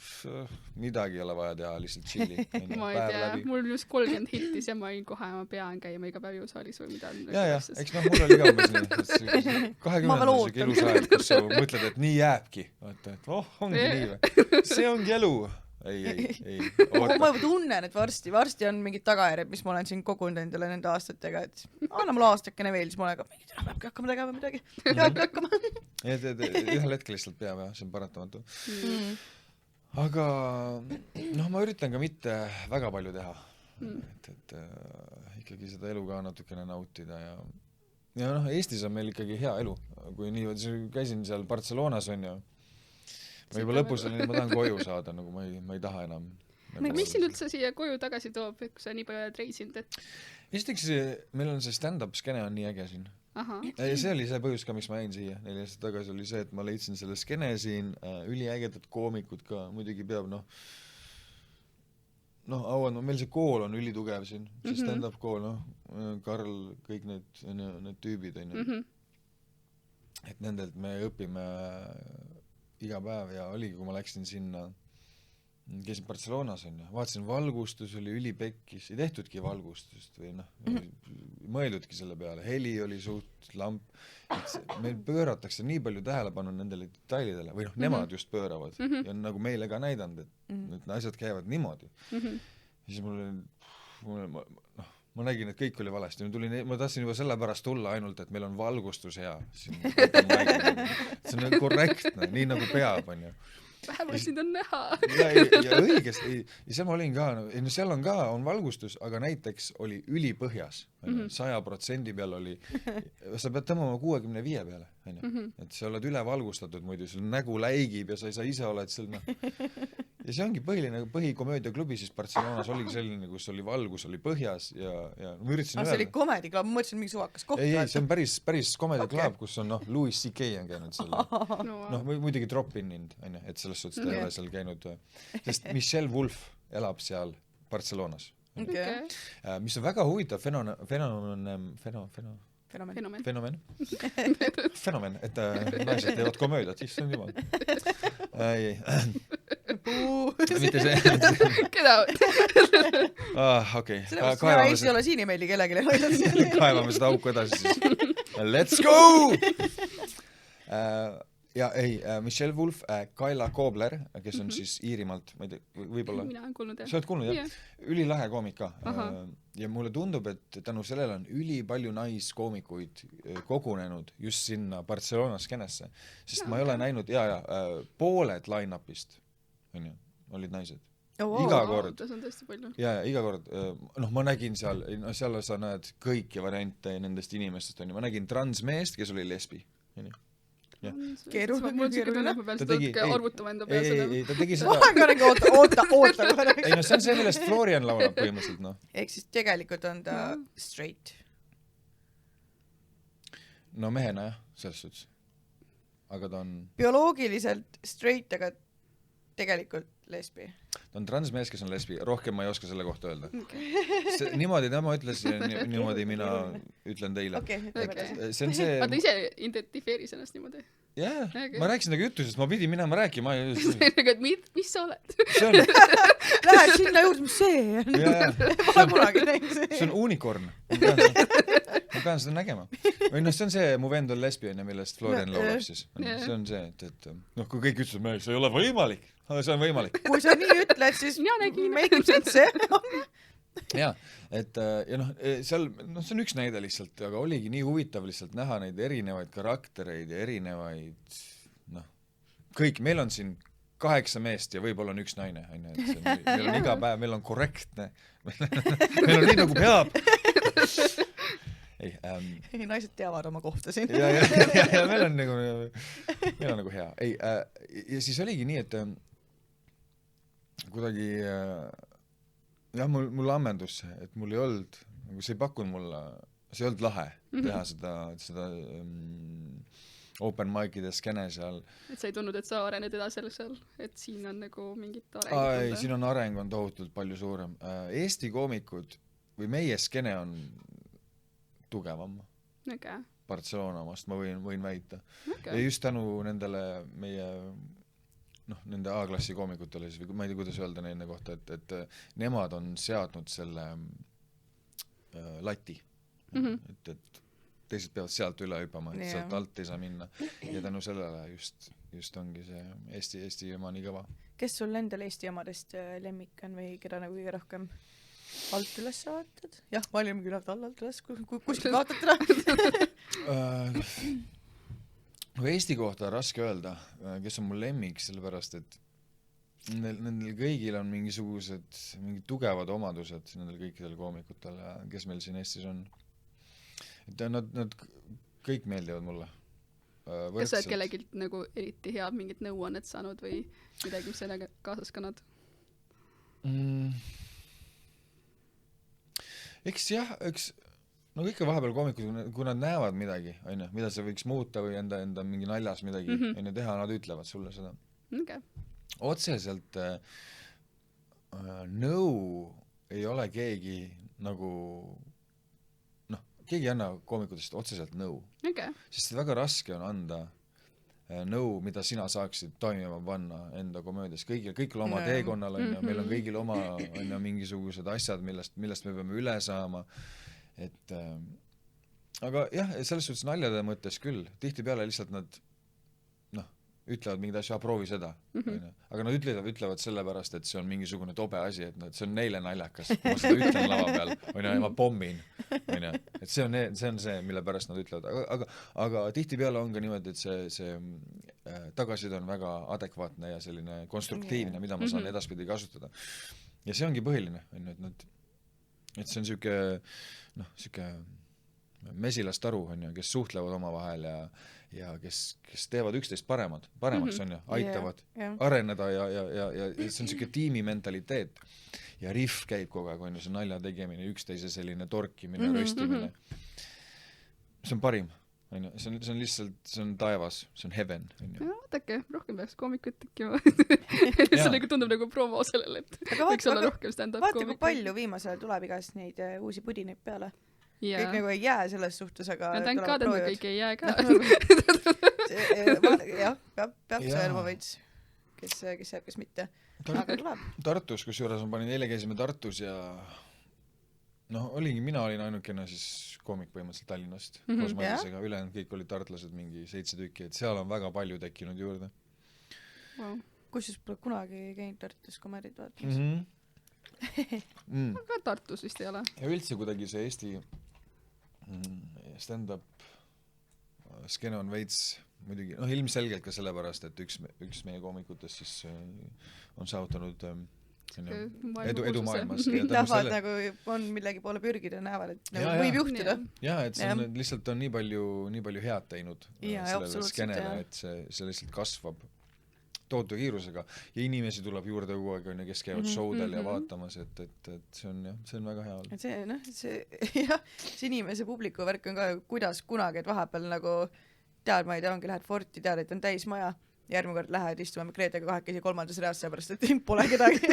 midagi ei ole vaja teha, lihtsalt chilli. Ma ei tea, mul just 30 hittis ja ma olin kohe, ma pean käima iga päev jõusaalis või mida. Ja, eks mul oli ka umbes nii. 20-ndas ilus aeg, kus sa mõtled, et nii jääbki. Vaata, et ongi nii või. See ongi elu. Ei. Ma tunnen, et varsti on mingid tagajärjed, mis ma olen siin kogunud endale nende aastatega, et anna mulle aastakene veel, siis ma olen ka, peabki hakkama tegema midagi. Peabki hakkama. Ühel hetkel lihtsalt peab, jah, see on paratamatu. Aga ma üritan ka mitte väga palju teha. Et ikkagi seda elu ka natukene nautida ja Eestis on meil ikkagi hea elu. Kui nii, käisin seal Barcelonas on ju, ma juba lõpus olin, ma tahan koju saada, nagu ma ei taha enam. Mis sind üldse siia koju tagasi toob, kui sa nii palju oled reisinud? Esiteks, meil on see stand-up skene on nii äge siin. Ja see oli see põhjus ka, miks ma jäin siia. 4 aastat tagasi oli see, et ma leidsin selle skene siin, üliägedad koomikud ka, muidugi peab meil see kool on ülitugev siin, see stand-up kool, Karl, kõik need tüübid, et nendelt me õpime iga päev ja oligi, kui ma läksin sinna käisin Barcelonas onju, vaatasin valgustus oli ülipekkis, ei tehtudki valgustust või mõeldudki selle peale, heli oli suht lamp, et meil pööratakse nii palju tähelepanu nendele detailidele või nemad just pööravad ja on nagu meile ka näidanud, et asjad käivad niimoodi. Ja siis ma nägin, et kõik oli valesti, ma tahtsin juba sellepärast tulla ainult, et meil on valgustus hea siin, see on korrektne, nii nagu peab onju. Vähemalt sind on näha. ja õigesti, ja seal ma olin ka, seal on valgustus, aga näiteks oli ülipõhjas, 100% peal oli, sa pead tõmbama 65 peale, et sa oled üle valgustatud muidu, sul nägu läigib ja sa ise oled seal, ja see ongi põhikomöödiaklubi siis Barcelonas oligi selline, kus oli valgus, oli põhjas ja ma üritasin see oli komediklub, ma mõtlesin mingi suvakas koht. Ei, see on päris komediklub, kus on Louis C.K. on käinud selle, muidugi drop-in'ind, et selles suhtes ta ei ole seal käinud, sest Michelle Wolf elab seal Barcelonas. Mis on väga huvitav fenomen, et naised teevad komöödiat, issand jumal. Mitte see. Keda? Okei. Eesti ei ole siin ei meeli kellegile. Kaevame seda auku edasi siis. Let's go! Ja ei, Michelle Wolf, Kaila Kobler, kes on siis Iirimaalt, ma ei tea, võib-olla. Mina olen kuulnud, jah. Sa oled kuulnud, jah? Ülilahe koomika. Ja mulle tundub, et tänu sellele on ülipalju naiskoomikuid kogunenud just sinna Barcelona skenesse. Sest ma ei ole näinud, pooled line-upist olid naised. Iga kord. See on tõesti palju. Ja iga kord, ma nägin seal sa näed kõiki variante nendest inimestest, ma nägin transmeest, kes oli lesbi. Keeruline. Mul on siuke tunne, et ma pean seda arvutama enda peal seda. Ei, ta tegi seda... Oota. Ei, see on see, millest Florian laulab põhimõtteliselt, Ehk siis tegelikult on ta straight. No mehena jah, selles suhtes. Aga ta on... Bioloogiliselt straight, aga tegelikult lesbi. Ta on transmees, kes on lesbi. Rohkem ma ei oska selle kohta öelda. Niimoodi tema ütles ja niimoodi mina ütlen teile. See on see... Aga ta ise identifeeris ennast niimoodi? Jah, ma rääkisin temaga juttu, sest ma pidin minema rääkima. Mis sa oled? Lähed sinna juurde, mis see on? Ma kunagi näinud see. See on unicorn. Ma pean seda nägema. Või see on see, mu vend on lesbi, millest Florian laulab siis. See on see, et kui kõik ütlesid, see ei ole võimalik. See on võimalik. Kui sa nii ütled, siis make sense. Jaa, et seal, see on üks näide lihtsalt, aga oligi nii huvitav lihtsalt näha neid erinevaid karaktereid ja erinevaid, kõik, meil on siin 8 meest ja võib-olla on üks naine, meil on iga päev, meil on korrektne, meil on nii nagu peab. Ei, naised teavad oma kohta siin. Ja meil on nagu hea. Ei, ja siis oligi nii, et kuidagi jah, mul ammendus see, et mul ei olnud, see ei pakkunud mulle, see ei olnud lahe teha seda open mic'ide skene seal. Et sa ei tundnud, et sa arened edasi seal, et siin on nagu mingit areng? Ei, siin on areng on tohutult palju suurem. Eesti koomikud või meie skene on tugevam. Barcelona omast, ma võin väita. Ja just tänu nendele meie nende A-klassi koomikutele, ma ei tea, kuidas öelda nende kohta, et nemad on seadnud selle lati. Et teised peavad sealt üle hüppama, et sealt alt ei saa minna. Ja tänu sellele just ongi see Eesti ema nii kõva. Kes sul endal Eesti omadest lemmik on või keda nagu kõige rohkem alt üles vaatad? Jah, valime küll alt üles, kuskil vaatad teda. Eesti kohta on raske öelda, kes on mul lemmik, sellepärast, et nendel kõigil on mingid tugevad omadused, nendel kõikidel koomikutel, kes meil siin Eestis on. Et nad kõik meeldivad mulle. Kas sa oled kellegilt nagu eriti hea mingit nõuannet saanud või midagi, mis sellega kaasas kannad? Eks jah, ikka vahepeal koomikud, kui nad näevad midagi, mida see võiks muuta või enda mingi naljas midagi teha, nad ütlevad sulle seda. Otseselt nõu ei ole keegi nagu, keegi ei anna koomikutest otseselt nõu. Sest väga raske on anda nõu, mida sina saaksid toimima panna enda komöödias. Kõigil oma Jaa. teekonnal on ja meil on kõigil oma on ja mingisugused asjad, millest me peame üle saama. Et aga jah, selles suhtes naljade mõttes küll. Tihtipeale lihtsalt nad ütlevad mingid asju, proovi seda. Aga nad ütlevad sellepärast, et see on mingisugune tobe asi, et see on neile naljakas. Ma seda ütlen lava peal, ja ma pommin. Et see on see, mille pärast nad ütlevad. Aga tihtipeale on ka niimoodi, et see tagasiside on väga adekvaatne ja selline konstruktiivne, mida ma saan edaspidi kasutada. Ja see ongi põhiline, et see on siuke mesilastaru, kes suhtlevad omavahel ja kes teevad üksteist paremaks, on ju, aitavad areneda ja see on siuke tiimi mentaliteet. Ja riff käib kogu aeg, on ju, see nalja tegemine, üksteise selline torkimine, röstimine. See on parim, on ju, see on lihtsalt, see on taevas, see on heaven, on ju. Vaadake, rohkem peaks koomikut tekkima. See nagu tundub nagu promo sellele, et võiks olla rohkem stand-up koomikut. Vaata, kui palju viimasel tuleb igast neid uusi pudineid peale. Yeah. Kõik nagu ei jää selles suhtes, aga thank God, et kõik ei jää ka. Jah, peab sõelma veits, kes jääb, kes mitte. Aga tuleb. Tartus, kus juures ma panin, eile käisime Tartus ja mina olin ainukene siis koomik põhimõtteliselt Tallinnast koos Madisega, ülejäänud kõik olid tartlased mingi 7 tükki, et seal on väga palju tekkinud juurde. Wow. Kus pole kunagi käinud Tartus komedid vaatamas? Aga Tartus vist ei ole. Ja üldse kuidagi see Eesti stand-up skene on veits muidugi, ilmselgelt ka sellepärast, et üks meie koomikutest siis on saavutanud edu maailmas. Kõik tahavad nagu on millegi poole pürgida ja näevad, et nagu võib juhtida. Jaa, et see on lihtsalt on nii palju head teinud sellele skenele, et see lihtsalt kasvab tootu kiirusega ja inimesi tuleb juurde kogu aeg, kes käivad showdel ja vaatamas, et see on väga hea olnud. See inimese publiku värk on ka kuidas kunagi, et vahepeal nagu tead, ma ei tea, ongi lähed Forti, tead, et on täis maja, järgmine kord lähed istuma Kreetega 2 kolmandas reas, seepärast, et pole kedagi.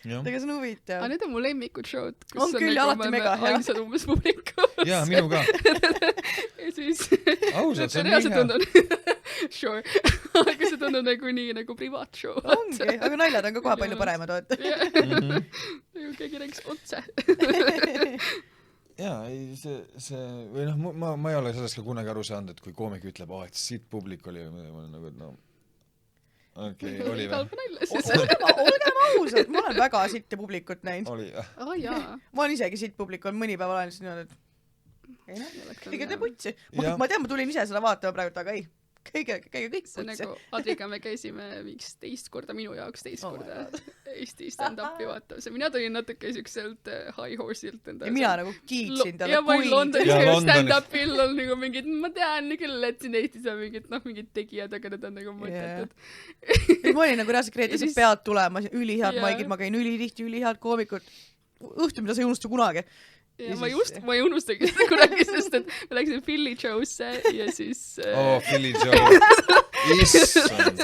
Aga see on huvitav. Aga need on mu lemmikud showd, kus on küll alati mega hea. Ainsad umbes publiku. Jaa, minu ka. Ja siis ausalt, see on nii hea. Sure. Aga see tundub nagu privaatshow. Ongi, aga naljad on ka kohe palju paremad, vaata. Nagu keegi rääkis otse. Jaa, või ma ei ole sellest ka kunagi aru saanud, et kui koomik ütleb, et siit publik oli, ma olen nagu, et okei, oli või? Olgem ausad, ma olen väga sitte publikut näinud. Oli, jah. Ma olen isegi sitt publikul, mõni päev olen siis niimoodi, et kõige te putsi. Ma tean, ma tulin ise seda vaatama praegu, aga ei. Kõige kõik see putsi. Nagu Adriga me käisime miks teist korda, minu jaoks teist korda Eesti stand-upi vaatamas. Mina tulin natuke siukselt high horse'ilt enda. Ja mina nagu kiitsin talle. Ja ma olin Londonis stand-upil on nagu mingid, ma tean küll, et siin Eestis on mingid tegijad, aga need on nagu mõttetud. Ma olin nagu reaalselt Kreetas pead tulema, ülihead maigid, ma käin ülitihti, ülihead koomikud. Õhtu, mida sa ei unusta kunagi. Ja ma ei unustagi seda kunagi, sest et me läksime Philly Joe'sse ja siis Philly Joe issand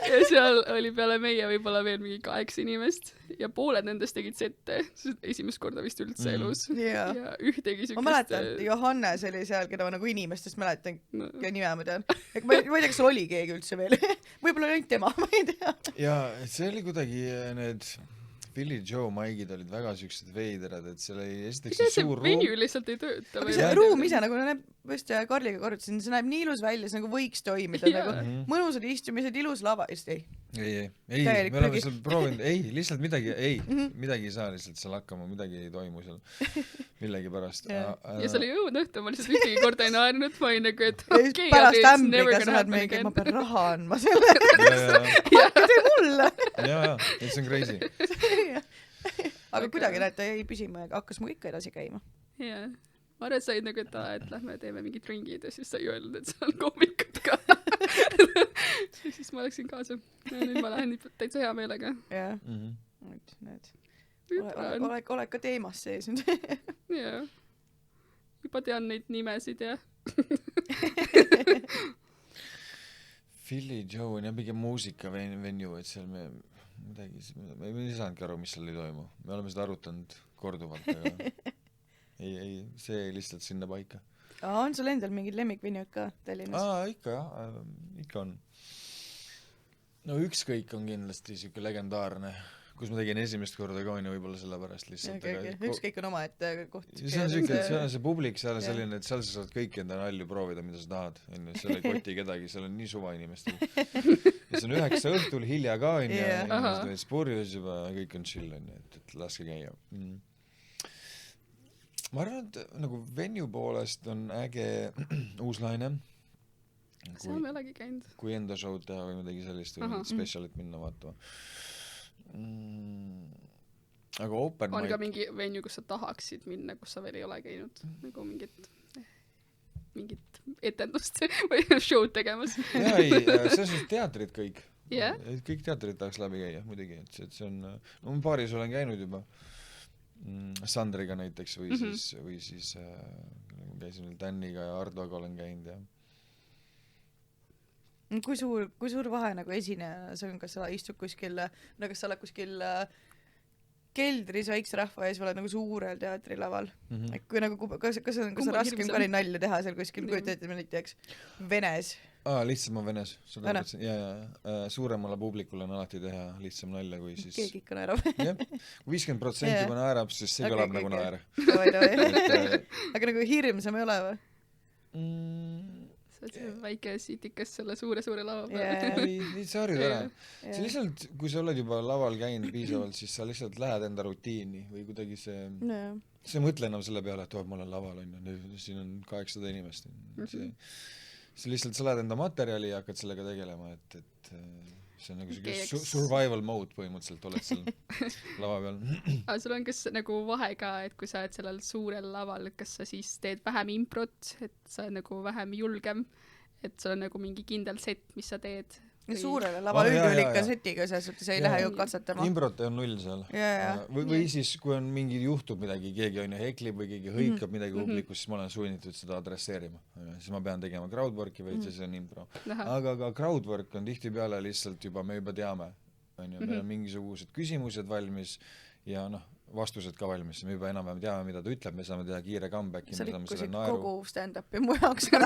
ja seal oli peale meie võib-olla veel mingi 8 inimest ja pooled nendest tegid sette esimest korda vist üldse elus ja ühtegi sükest ma mäletan, Johannes oli seal, keda ma nagu inimestest mäletan ja nime ma tean ma ei tea, kas seal oli keegi üldse veel võib-olla oli ainult tema, ma ei tea ja see oli kuidagi need Philly Joe maigid olid väga siuksed veiderad, et seal ei esiteks see suur ruum. Venue lihtsalt ei tööta. Aga see ruum ise, nagu näeb, just Karliga korrutasin, see näeb nii ilus välja, see nagu võiks toimida, nagu mõnusad istumised, ilus lava, just ei. Ei, me oleme seal proovinud, lihtsalt midagi ei saa lihtsalt seal hakkama, midagi ei toimu seal millegi pärast. Ja see oli õudne õhtu, ma lihtsalt ühtegi korda ei naernud, ma olin nagu, et okei, pärast ämbriga sa oled mingi, et ma pean raha andma selle. Tee mulle. Jaa, see on crazy. Aga kuidagi näed, ta jäi püsima ja hakkas mu ikka edasi käima. Jaa. Ma arvan, et said nagu, et lähme teeme mingid ringid ja siis sai öelnud, et seal on koomikud ka. Siis ma läksin kaasa. Nüüd ma lähen täitsa hea meelega. Jah. Oled ka teemas sees nüüd. Jaa. Juba tean neid nimesid ja. Philly Joe on jah pigem muusika venue, et seal me ei saanudki aru, mis seal ei toimu. Me oleme seda arutanud korduvalt, aga ei, see lihtsalt sinna paika. On sul endal mingid lemmikvenjud ka Tallinnas? Ikka jah, ikka on. No Ükskõik on kindlasti siuke legendaarne, kus ma tegin esimest korda ka võib-olla sellepärast lihtsalt. Ükskõik on oma, et koht. See on siuke, seal on see publik, seal on selline, et seal sa saad kõiki enda nalju proovida, mida sa tahad. Seal ei koti kedagi, seal on nii suva inimestel. Ja see on 9 õhtul, hilja ka, inimesed olid spurjus juba, kõik on chill, et laske käia. Ma arvan, et nagu venue poolest on äge Uuslaine. See on olegi käinud. Kui enda show'd teha või midagi sellist või specialit minna vaatama. Aga open on ka mingi venue, kus sa tahaksid minna, kus sa veel ei ole käinud nagu mingit etendust või show'd tegemas. Jaa, ei, selles on teatrid kõik. Yeah. Kõik teatrid tahaks läbi käia, muidugi. Et see on, no paaris olen käinud juba Sandriga näiteks või siis käisin Danniga ja Ardoga olen käinud ja kui suur vahe nagu esineja see on, kas sa istud kuskil, kas sa oled kuskil keldris väikse rahva ees või oled nagu suurel teatrilaval? Kui nagu, kas on raskem ka neid nalja teha seal kuskil, kui teete näiteks Venes? Lihtsam on Venes. Ja suuremale publikule on alati teha lihtsam nalja kui siis... Keegi ikka naerab. Kui 50% juba naerab, siis see kõlab nagu naer. Aga nagu hirmsam ei ole või? Sa oled see väike sitikas selle suure lava peal. Ei, sa harjud ära. See lihtsalt, kui sa oled juba laval käinud piisavalt, siis sa lihtsalt lähed enda rutiini või kuidagi see mõtle enam selle peale, et ma olen laval, siin on 800 inimest. See lihtsalt, sa lähed enda materjali ja hakkad sellega tegelema, et see on nagu survival mode põhimõtteliselt oled seal lava peal. Aga sul on kas nagu vahe ka, et kui sa oled sellel suurel laval, kas sa siis teed vähem improt, et sa oled nagu vähem julgem, et sul on nagu mingi kindel set, mis sa teed? Suurele laval üldjuhul ikka setiga, selles suhtes ei lähe ju katsetama. Improt on 0 seal. Või siis, kui on mingi juhtub midagi, keegi on heklib või keegi hõikab midagi publikus, siis ma olen sunnitud seda adresseerima. Siis ma pean tegema crowdworki või see on impro. Aga ka crowdwork on tihtipeale lihtsalt juba, me juba teame. Meil on mingisugused küsimused valmis ja vastused ka valmis. Me juba enam teame, mida ta ütleb, me saame teha kiire comebacki. Sa rikkusid kogu stand-upi mu jaoks ära.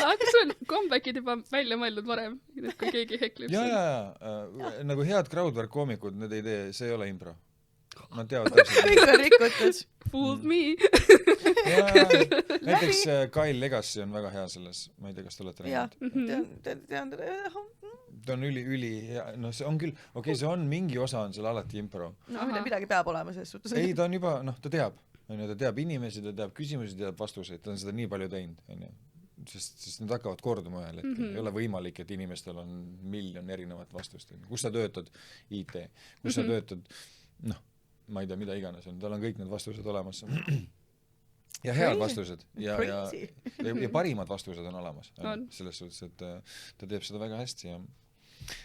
Aga kas sul on comebackid juba välja mõeldud varem, kui keegi heklib? Nagu head crowdwork koomikud, need ei tee, see ei ole impro. Nad teavad täpselt. Kõik on rikutud. Fooled me. Näiteks Kyle Legacy on väga hea selles. Ma ei tea, kas te olete rääginud. Ta on üli, see on küll, see on mingi osa on seal alati impro. Midagi peab olema selles suhtes. Ei, ta on juba, ta teab inimesi, ta teab küsimusi, ta teab vastuseid, ta on seda nii palju teinud, sest need hakkavad korduma ühel hetkel. Ei ole võimalik, et inimestel on miljon erinevat vastust. Kus sa töötad? IT. Kus sa töötad? Ma ei tea, mida iganes on. Tal on kõik need vastused olemas. Ja head vastused ja parimad vastused on olemas. Selles suhtes, et ta teeb seda väga hästi ja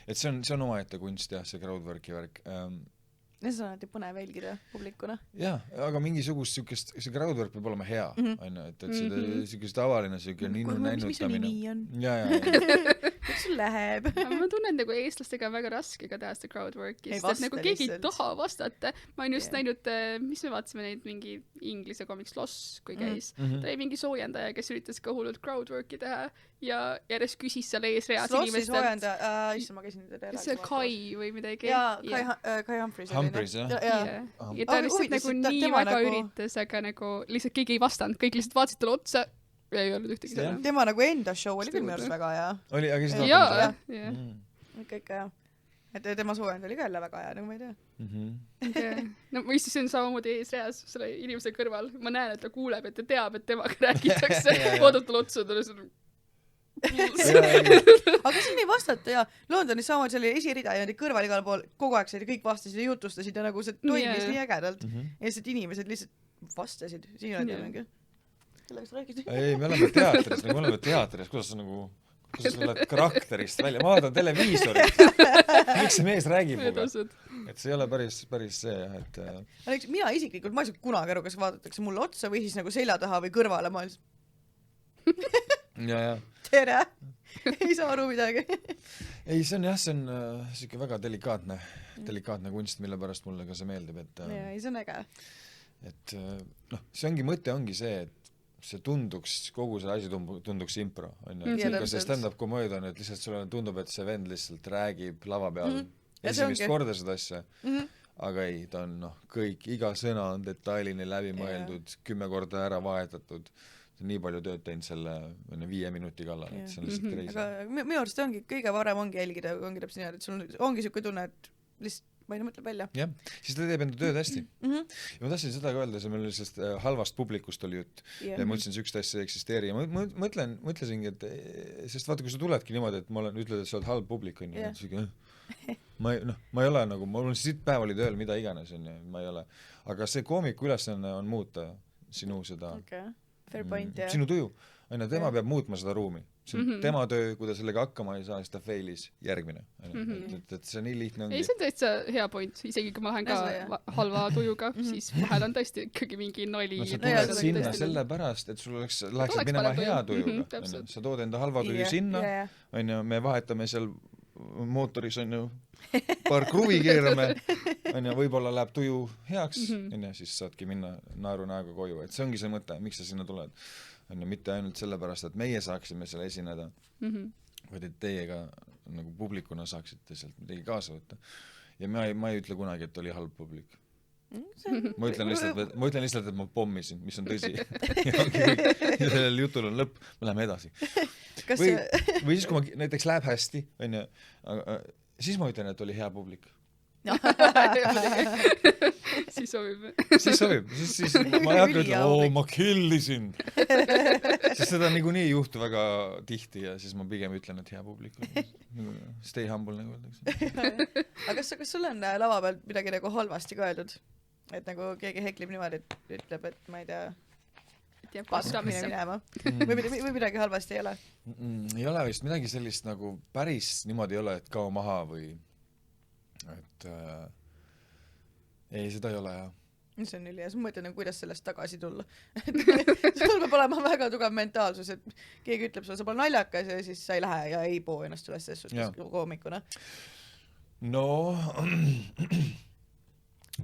et see on omaette kunst jah, see crowdworki värk. See on alati põnev jälgida publikuna. Jah, aga mingisugust siukest, see crowdwork peab olema hea, et seda siukest tavaline siuke nännutamine. Mis sul nimi on? Kuidas sul läheb? Ma tunnen, nagu eestlastega on väga raske ka teha seda crowdworki, sest nagu keegi ei taha vastata. Ma olen just näinud, mis me vaatasime neid mingi inglise komiks Loss, kui käis. Ta oli mingi soojendaja, kes üritas ka hullult crowdworki teha ja järjest küsis seal ees reas inimestelt. Lossi soojendaja, issand, ma käisin teda see Kai või midagi. Kai Humphries. Humphries, jah. Ja ta lihtsalt nagu nii väga üritas, aga nagu lihtsalt keegi ei vastanud, kõik lihtsalt vaatasid talle otsa ja ei olnud ühtegi seda. Tema nagu enda show oli küll minu arust väga hea. Oli, aga seda ikka hea. Et tema soojend oli ka jälle väga hea, nagu ma ei tea. No ma istusin samamoodi ees reas selle inimese kõrval. Ma näen, et ta kuuleb, et ta teab, et temaga räägitakse. Ootab talle otsa, ta oli seda aga siin ei vastata ja Londonis samamoodi see oli esirida ja kõrval igal pool kogu aeg said ja kõik vastasid ja jutustasid ja nagu see toimis nii ägedalt ja lihtsalt inimesed lihtsalt vastasid. Siin on mingi kellega sa räägid? Ei, me oleme teatris, kuidas sa oled karakterist välja, ma vaatan televiisorit, miks see mees räägib muga, et see ei ole päris see jah, et mina isiklikult, ma ei saa kunagi aru, kas vaadatakse mulle otsa või siis nagu selja taha või kõrvale, ma lihtsalt tere, ei saa aru midagi. Ei, see on jah, see on siuke väga delikaatne kunst, mille pärast mulle ka see meeldib, et see on äge. Et see mõte ongi see, et see tunduks, kogu see asi tunduks impro, on ju. Ja Kas see täpselt. stand-up komöödia on, et lihtsalt sulle tundub, et see vend lihtsalt räägib lava peal Ja see esimest ongi. korda seda asja, aga ei, ta on kõik, iga sõna on detailini läbi mõeldud, 10 korda ära vahetatud, nii palju tööd teinud selle 5 minuti kallal, et see on lihtsalt reis. aga minu arust ongi kõige parem ongi jälgida, ongi täpselt nii, et sul ongi siuke tunne, et lihtsalt ma ei tea, mõtleb välja. jah, siis ta teeb enda tööd hästi. Ja ma tahtsin seda ka öelda, see meil sellest halvast publikust oli jutt ja ma ütlesin, sihukest asja ei eksisteeri ja ma mõtlesingi, et sest vaata, kui sa tuledki niimoodi, et ma olen, ütled, et sa oled halb publik, on ju, ma ei ole nagu, mul siit päev oli tööl mida iganes, on ju, ma ei ole, aga see koomiku ülesanne on muuta sinu seda Fair point, jah. sinu tuju, on ju, tema peab muutma seda ruumi, see on tema töö, kui ta sellega hakkama ei saa, siis ta failis järgmine, et see nii lihtne ongi. ei, see on täitsa hea point, isegi kui ma lähen ka halva tujuga, siis vahel on tõesti ikkagi mingi nali. No sa tuled sinna sellepärast, et sul läheks minema hea tujuga, sa tood enda halva tuju sinna, on ju, me vahetame seal mootoris, on ju, paar kruvi keerame, on ju, võib-olla läheb tuju heaks, on ju, siis saadki minna naeru näoga koju, et see ongi see mõte, miks sa sinna tuled. On ju, mitte ainult sellepärast, et meie saaksime seal esineda, vaid et teiega nagu publikuna saaksite sealt midagi kaasa võtta. Ja ma ei ütle kunagi, et oli halb publik. Ma ütlen lihtsalt, et ma pommisin, mis on tõsi. Ja sellel jutul on lõpp, me läheme edasi. Või siis, kui ma näiteks läheb hästi, on ju, siis ma ütlen, et oli hea publik. siis sobib. Siis ma ei hakka ütlema, ma killisin. Sest seda niikuinii ei juhtu väga tihti ja siis ma pigem ütlen, et hea publik. Stay humble, nagu öeldakse. Aga kas sul on lava peal midagi nagu halvasti ka öeldud? Et nagu keegi heklib niimoodi, et ütleb, et ma ei tea, paskmine minema. Või midagi halvasti ei ole? Ei ole vist midagi sellist nagu päris niimoodi ei ole, et kao maha või et ei, seda ei ole jah. See on üli ja siis ma mõtlen, kuidas sellest tagasi tulla. Sul peab olema väga tugev mentaalsus, et keegi ütleb sulle, sa pole naljakas ja siis sa ei lähe ja ei poo ennast üles selles suhtes koomikuna. No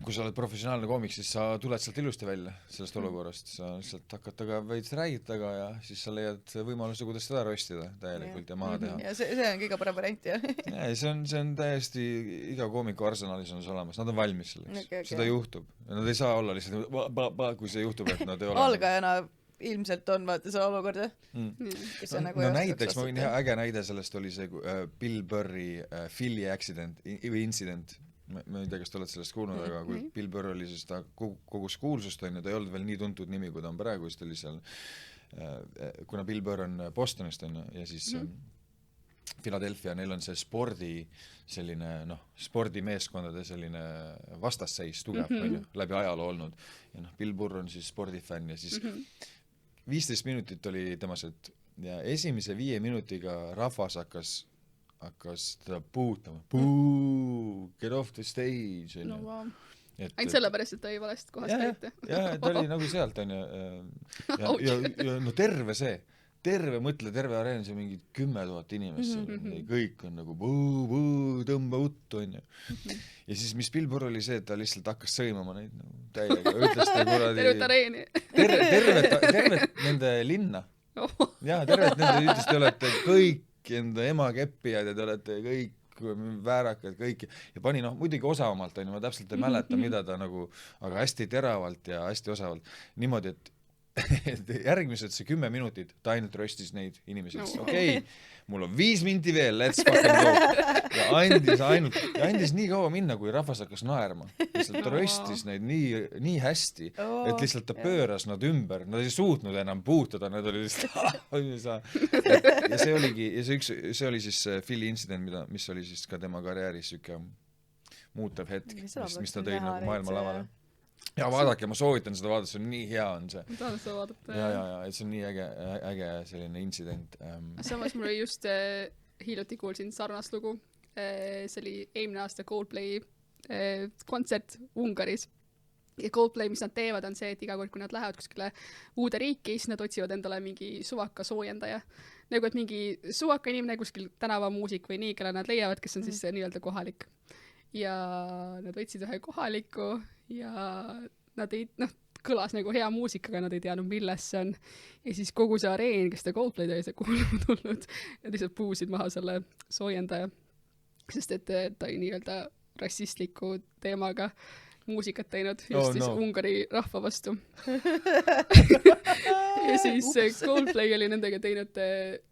kui sa oled professionaalne koomik, siis sa tuled sealt ilusti välja sellest olukorrast, sa lihtsalt hakkad taga veits räägid taga ja siis sa leiad võimaluse, kuidas seda rostida täielikult ja maha teha. Ja see on kõige parem variant, jah? Ja, see on täiesti iga koomiku arsenalis on see olemas, nad on valmis selleks, seda juhtub. Nad ei saa olla lihtsalt, kui see juhtub, et nad ei ole. Algajana ilmselt on vaata see olukorda. No näiteks, ma võin äge näide sellest oli see Bill Burri Philly accident või incident. Ma ei tea, kas te olete sellest kuulnud, aga kui Bill Burr oli, siis ta kogus kuulsust, on ju, ta ei olnud veel nii tuntud nimi, kui ta on praegu, siis ta oli seal, kuna Bill Burr on Bostonist, on ju, ja siis Philadelphia, neil on see selline, spordimeeskondade selline vastasseis tugev, on ju, läbi ajaloo olnud. Ja Bill Burr on siis spordifänn ja siis 15 minutit oli temas, et ja esimese 5 minutiga rahvas hakkas teda puutama. Get off the stage. No, wow. Ainult sellepärast, et ta ei valest kohast käite. Ja, ta oli nagu sealt, on ju. Ja no terve areen, see mingi 10 000 inimest. Kõik on nagu tõmba uttu, on ju. Ja siis, mis Bill Burr oli see, et ta lihtsalt hakkas sõimama neid täiega. Ütles ta kuradi... Tervet areeni. Tervet nende linna. Ja, tervet nende ütles, te olete kõik enda ema keppijad ja te olete kõik väärakad, kõik ja pani muidugi osavamalt, on ju, ma täpselt ei mäleta, mida ta nagu, aga hästi teravalt ja hästi osavalt. Niimoodi, et järgmised see 10 minutit ta ainult röstis neid inimesi. Okei, mul on 5 minti veel, let's fucking go. Ja andis nii kaua minna, kui rahvas hakkas naerma. Lihtsalt ta röstis neid nii hästi, et lihtsalt ta pööras nad ümber. Nad ei suutnud enam puutada, nad oli lihtsalt... Ja see oligi, see oli siis Philly incident, mis oli siis ka tema karjääris süke muutev hetk, mis ta tõi nagu maailma lavale. Ja vaadake, ma soovitan seda vaadata, see on nii hea on see. Ma tahan seda vaadata. Ja, et see on nii äge selline incident. Samas mul just hiljuti kuulsin sarnast lugu. See oli eelmine aasta Coldplay kontsert Ungaris. Ja Coldplay, mis nad teevad, on see, et iga kord, kui nad lähevad kuskile uude riiki, siis nad otsivad endale mingi suvaka soojendaja. Nagu et mingi suvaka inimene kuskil tänavamuusik või nii, kelle nad leiavad, kes on siis nii-öelda kohalik. Ja nad võtsid ühe kohaliku ja nad ei, kõlas nagu hea muusikaga, nad ei teadnud, milles see on. Ja siis kogu see areen, kes ta Coldplay oli kuulama tulnud, ja lihtsalt puusid maha selle soojendaja, sest et ta oli nii-öelda rassistliku teemaga muusikat teinud just siis Ungari rahva vastu. Ja siis Coldplay oli nendega teinud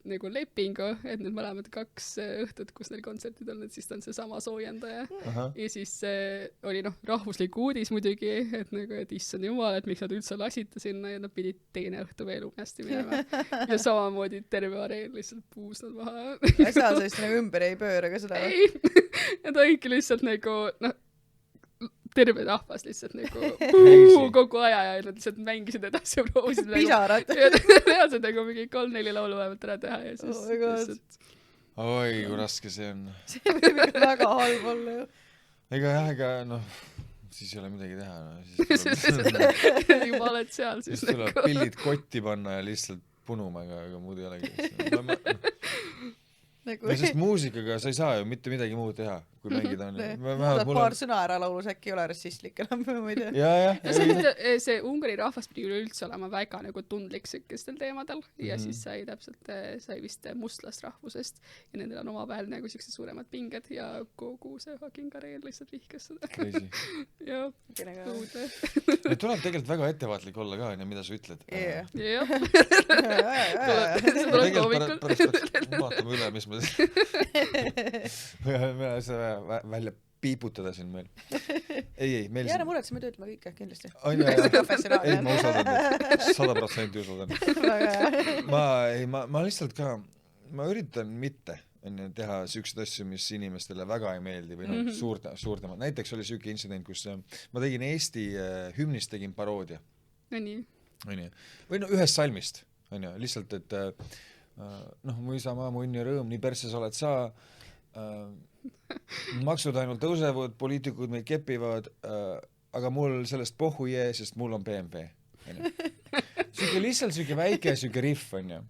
nagu lepingu, et need mõlemad 2 õhtut, kus neil kontserdid on, et siis ta on see sama soojendaja. Ja siis oli rahvuslik uudis muidugi, et nagu, et issand jumal, et miks nad üldse lasite sinna ja nad pidid teine õhtu veel umesti minema. Ja samamoodi terve areen lihtsalt puus nad maha. Ja seal sellist nagu ümber ei pööra ka seda? Ei, ja ta ikka lihtsalt nagu, terve rahvas lihtsalt nagu kogu aja ja nad lihtsalt mängisid edasi ja proovisid pisarad. Reaalselt nagu mingi 3-4 laulu vähemalt ära teha ja siis lihtsalt... Oi, kui raske see on. See võib ikka väga halb olla ju. Ega siis ei ole midagi teha. Juba oled seal siis tuleb pillid kotti panna ja lihtsalt punuma, aga muud ei olegi. Sest muusikaga sa ei saa ju mitte midagi muud teha, kui mängida on. Muudad paar sõna ära laulus, äkki ei ole rassistlik enam, ma ei tea. Ja. See Ungari rahvas pidi üleüldse olema väga nagu tundlik sükestel teemadel ja siis sai vist mustlasrahvusest ja nendel on omavahel nagu siuksed suuremad pinged ja kogu see fucking areen lihtsalt vihkas seda. Crazy. Ja, õudne. Nüüd tuleb tegelikult väga ettevaatlik olla ka, mida sa ütled. Jah. Pärast vaatame üle, mis me välja piiputada siin meil. Ei, meil Jääne muretse, me töötame kõike, kindlasti. Ei, ma usaldan 100% usaldan. Ma lihtsalt ka, ma üritan mitte teha siukseid asju, mis inimestele väga ei meeldi või suurtemad. Näiteks oli siuke intsident, kus ma tegin Eesti hümnist tegin paroodia. Nii. Või ühest salmist. Lihtsalt, et mu isamaa, mu õnn ja rõõm, nii perses oled sa, maksud ainult tõusevad, poliitikud meid kepivad, aga mul sellest pohhu jää, sest mul on BMW. Siuke väike riff on ju.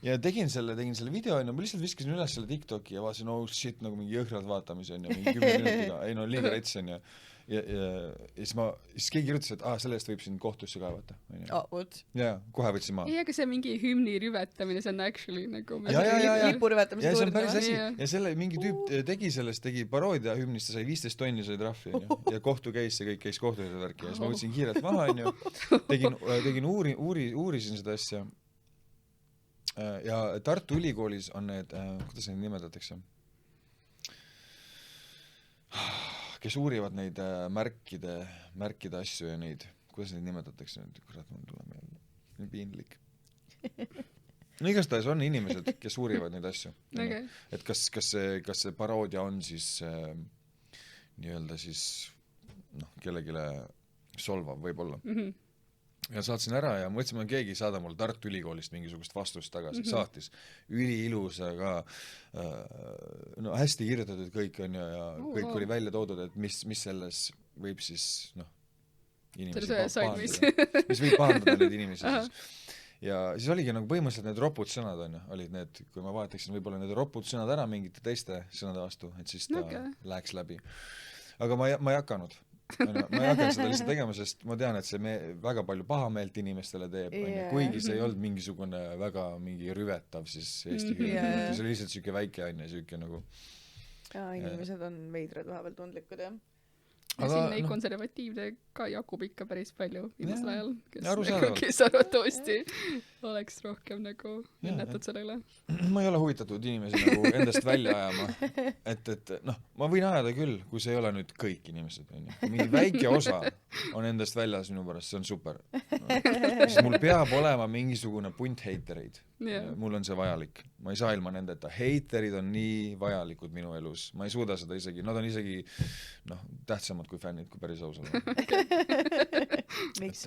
Ja tegin selle video ma lihtsalt viskasin üles selle TikToki ja vaatasin, oh shit, nagu mingi jõhkrad vaatamise on ju, mingi 10 minutiga, ei liiga rets on ju. Ja siis keegi kirjutas, et selle eest võib siin kohtusse kaevata. Ja, kohe võtsin maa. Ei, aga see mingi hümni rüvetamine, see on actually nagu... Lipu rüvetamise see on päris asi. Ja selle mingi tüüp tegi paroodia hümnist, ta sai 15 tonni sai trahvi ja kohtu käis, see kõik käis kohtumise värki ja siis ma võtsin kiirelt maha on ju. Uurisin seda asja. Ja Tartu Ülikoolis on need, kuidas neid nimetatakse? Kes uurivad neid märkide asju ja neid, kuidas neid nimetatakse nüüd, kurat, mul tuleb meelde, nii piinlik. No igastahes on inimesed, kes uurivad neid asju. Okay. Et kas see paroodia on siis nii-öelda siis kellegile solvav võib-olla. Ja saatsin ära ja mõtlesin, et keegi saada mul Tartu Ülikoolist mingisugust vastust tagasi. Saatis üliilusa ka, hästi kirjutatud kõik on ja kõik oli välja toodud, et mis selles võib siis, inimesi mis võib pahandada neid inimesi siis. Ja siis oligi nagu põhimõtteliselt need ropud sõnad on, olid need, kui ma vahetaksin võib-olla need ropud sõnad ära mingite teiste sõnade vastu, et siis ta läheks läbi. Aga ma ei hakanud. Ma ei hakanud seda lihtsalt tegema, sest ma tean, et see väga palju pahameelt inimestele teeb, kuigi see ei olnud mingisugune väga mingi rüvetav siis eesti keele. See oli lihtsalt siuke väike aine, siuke nagu... Inimesed on veidrad vahepeal tundlikud, jah. Ja siin neid konservatiivne ka jakub ikka päris palju viimasel ajal, kes arvatavasti oleks rohkem nagu õnnetud sellele. Ma ei ole huvitatud inimesi nagu endast välja ajama, et ma võin ajada küll, kui see ei ole nüüd kõik inimesed. Mingi väike osa on endast väljas minu pärast, see on super. Siis mul peab olema mingisugune punt heitereid. Mul on see vajalik. Ma ei saa ilma nendeta. Heiterid on nii vajalikud minu elus. Ma ei suuda seda isegi, nad on isegi tähtsamad kui fännid, kui päris ausalt. Miks?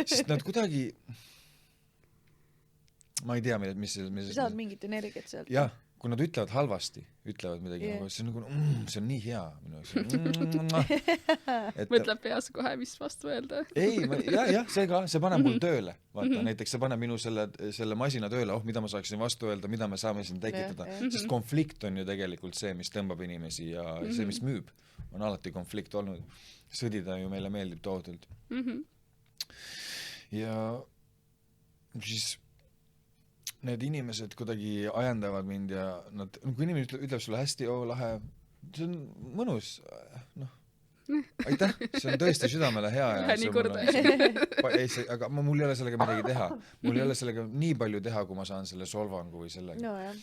Sest nad kuidagi ma ei tea, mis saad mingit energiat sealt. Jah, kui nad ütlevad halvasti, ütlevad midagi, see on nagu, see on nii hea. Mõtleb peas kohe, mis vastu öelda. Ei, see paneb mul tööle. Vaata, näiteks see paneb minu selle masina tööle, mida ma saaksin vastu öelda, mida me saame siin tekitada. Sest konflikt on ju tegelikult see, mis tõmbab inimesi ja see, mis müüb. On alati konflikt olnud. Sõdida ju meile meeldib tohutult. ja siis need inimesed kuidagi ajendavad mind ja nad, kui inimene ütleb sulle hästi, lahe, see on mõnus, noh, aitäh, see on tõesti südamele hea ja nii korda. aga mul ei ole sellega midagi teha, mul ei ole sellega nii palju teha, kui ma saan selle solvangu või sellega no, jah.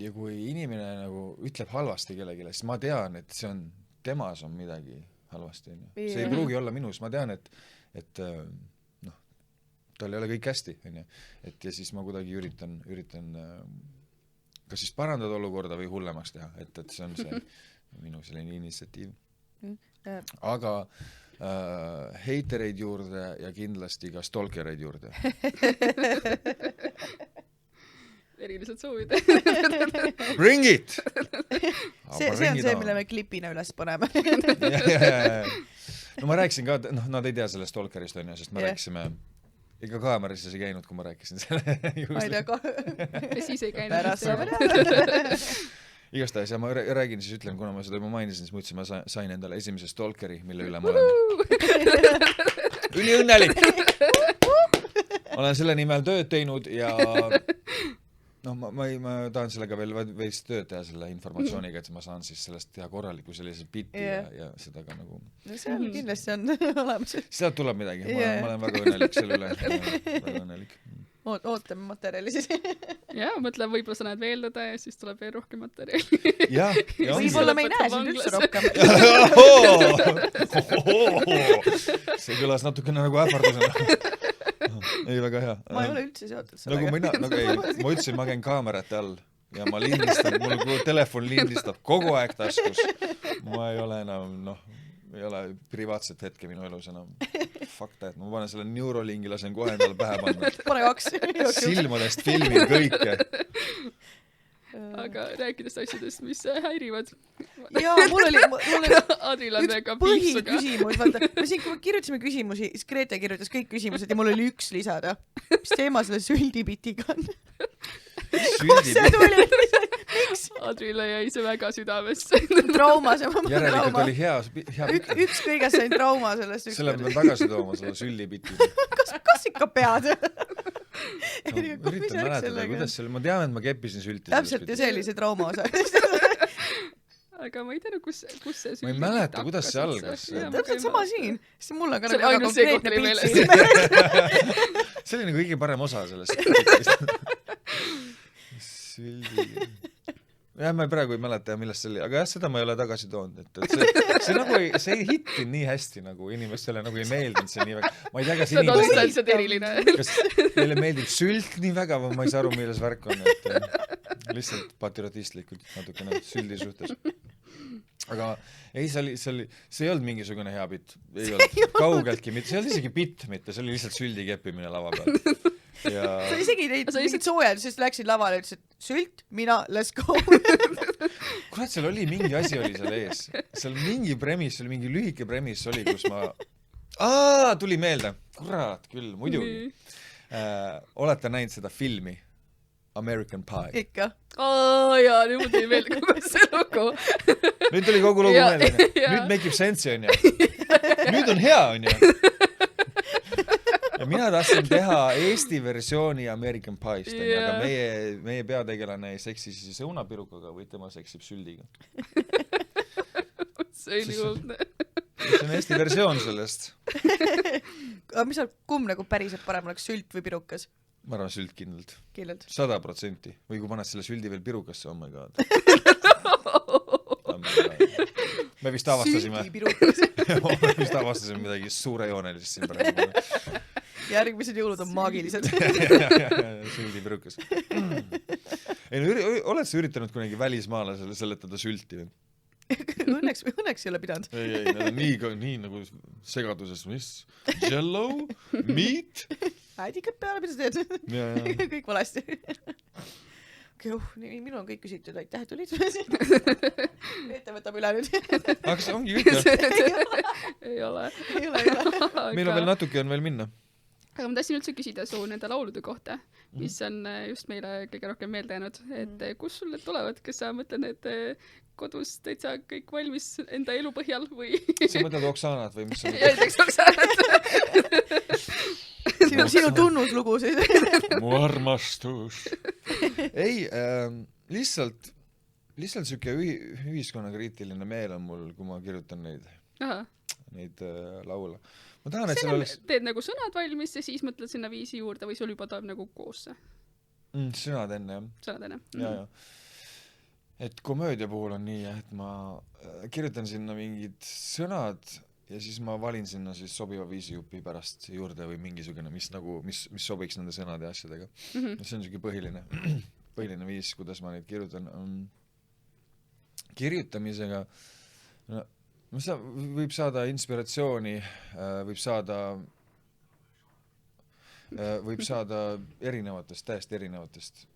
ja kui inimene nagu ütleb halvasti kellelegi, siis ma tean, et see on, temas on midagi halvasti, see ei pruugi olla minus, ma tean, et noh, tal ei ole kõik hästi, et ja siis ma kuidagi üritan kas siis parandada olukorda või hullemaks teha, et see on see minu selline initsiatiiv. Aga heitereid juurde ja kindlasti ka stalkereid juurde. Erilised soovid. Bring it! See on see, mille me klipina üles paneme. No ma rääkisin ka, noh, nad ei tea sellest stalkerist, sest me rääkisime ega kaamerasse ei käinud, kui ma rääkisin selle ma ei tea ka. Ja siis ei käinud. Pärast saame igastahes ja ma räägin, siis ütlen, kuna ma seda juba mainisin, siis ma ütlesin, ma sain endale esimese stalkeri, mille üle ma olen üliõnnelik. Olen selle nimel tööd teinud ja noh, ma tahan sellega veel veits tööd teha selle informatsiooniga, et ma saan siis sellest teha korraliku sellise biti ja seda ka nagu no see on kindlasti on olemas. Sealt tuleb midagi, ma olen väga õnnelik selle üle, väga õnnelik. Ootame materjali siis. Jaa, mõtle, võib-olla sa näed veeldada ja siis tuleb veel rohkem materjali. Ja võib-olla me ei näe sind üldse rohkem. See kõlas natukene nagu ähvardusena. Ei, väga hea. Ma ei ole üldse seotud sellega. Ma ütlesin, ma käin kaamerate all ja ma lindistan, mul telefon lindistab kogu aeg taskus. Ma ei ole enam, ei ole privaatset hetke minu elus enam. Fuck that, ma panen selle Neurolingi, lasen kohe endale pähe panna. Pane 2. Silmadest filmin kõike. Aga rääkides asjadest, mis häirivad. Jaa, mul oli Adril on väga põhiküsimus, vaata, me siin kui kirjutasime küsimusi, siis Grete kirjutas kõik küsimused ja mul oli üks lisada. Mis teema selle süldipitiga on? Kus see tuli? Miks? Adrile jäi see väga südamesse. Traumas. Järelikult oli hea. Üks kõigest sain trauma sellest. Selle pean tagasi tooma, selle süldipiti. Kas ikka pead? Üritan mäletada, kuidas selle, ma tean, et ma keppisin sülti. Täpselt ja see oli see trauma osa. Aga ma ei tea, kus see ma ei mäleta, kuidas see algas. Täpselt sama siin. Siis mul on ka väga konkreetne pilt siin. See oli nagu kõige parem osa sellest. Süldi. Jah, ma praegu ei mäleta, millest see oli, aga jah, seda ma ei ole tagasi toonud, et see nagu see ei hittinud nii hästi, nagu inimestele nagu ei meeldinud see nii väga. Ma ei tea, kas inimesed eriline. Kas neile meeldib sült nii väga või ma ei saa aru, milles värk on, et lihtsalt patriotistlikult natukene süldi suhtes. Aga ei, see ei olnud mingisugune hea bitt. Ei olnud kaugeltki mitte. See ei olnud isegi bitt mitte, see oli lihtsalt süldi keppimine lava peal. Ja... Sa isegi neid mingid soojad, siis läksid lavale ja ütlesid, sült, mina, let's go. Kurat, seal oli mingi asi oli seal ees. Seal mingi premis, seal mingi lühike premis oli, kus ma... tuli meelde. Kurat, küll, muidugi. Olete näinud seda filmi? American Pie. Ikka. Jaa, nüüd mul tuli meelde kogu see lugu. Nüüd tuli kogu lugu meelde. Nüüd make ib sense, on ju. Nüüd on hea, on ju. Ja mina tahtsin teha Eesti versiooni American Pie'st, aga meie peategelane ei seksi siis õunapirukaga või tema seksib süldiga. See oli kuldne. See on Eesti versioon sellest. Aga mis on, kumb nagu päriselt parem oleks, sült või pirukas? Ma arvan sült kindlalt. 100%. Või kui paned selle süldi veel pirukasse, oh my god. Me vist avastasime. Me vist avastasime midagi suurejoonelist siin praegu. Järgmised jõulud on maagilised. Süldi pirukas. Ei, no oled sa üritanud kunagi välismaalasele seletada sülti? Õnneks ei ole pidanud. Ei, need on nii nagu segaduses, mis? Jello? Meat? Ädikad peale, mida sa teed? Kõik valesti. Minul on kõik küsitud, aitäh, et tulid. Ette võtab üle nüüd. Aga see ongi kõik, jah? Ei ole. Meil on veel natuke on veel minna. aga ma tahtsin üldse küsida su nende laulude kohta, mis on just meile kõige rohkem meelde jäänud, et kus sul need tulevad, kas sa mõtled need kodus täitsa kõik valmis enda elu põhjal või? Sa mõtled Oksanat või mis on? Näiteks Oksanat. Sinu tunnuslugu siis. Mu armastus. Ei, lihtsalt siuke ühiskonnakriitiline meel on mul, kui ma kirjutan neid laule. Ma tahan, et seal oleks... Teed nagu sõnad valmis ja siis mõtled sinna viisi juurde või sul juba tuleb nagu koos see? Sõnad enne, jah. Sõnad enne. Ja. Et komöödia puhul on nii, et ma kirjutan sinna mingid sõnad ja siis ma valin sinna siis sobiva viisijupi pärast juurde või mingisugune, mis sobiks nende sõnade ja asjadega. See on siuke põhiline viis, kuidas ma neid kirjutan. Kirjutamisega võib saada inspiratsiooni, võib saada täiesti erinevatest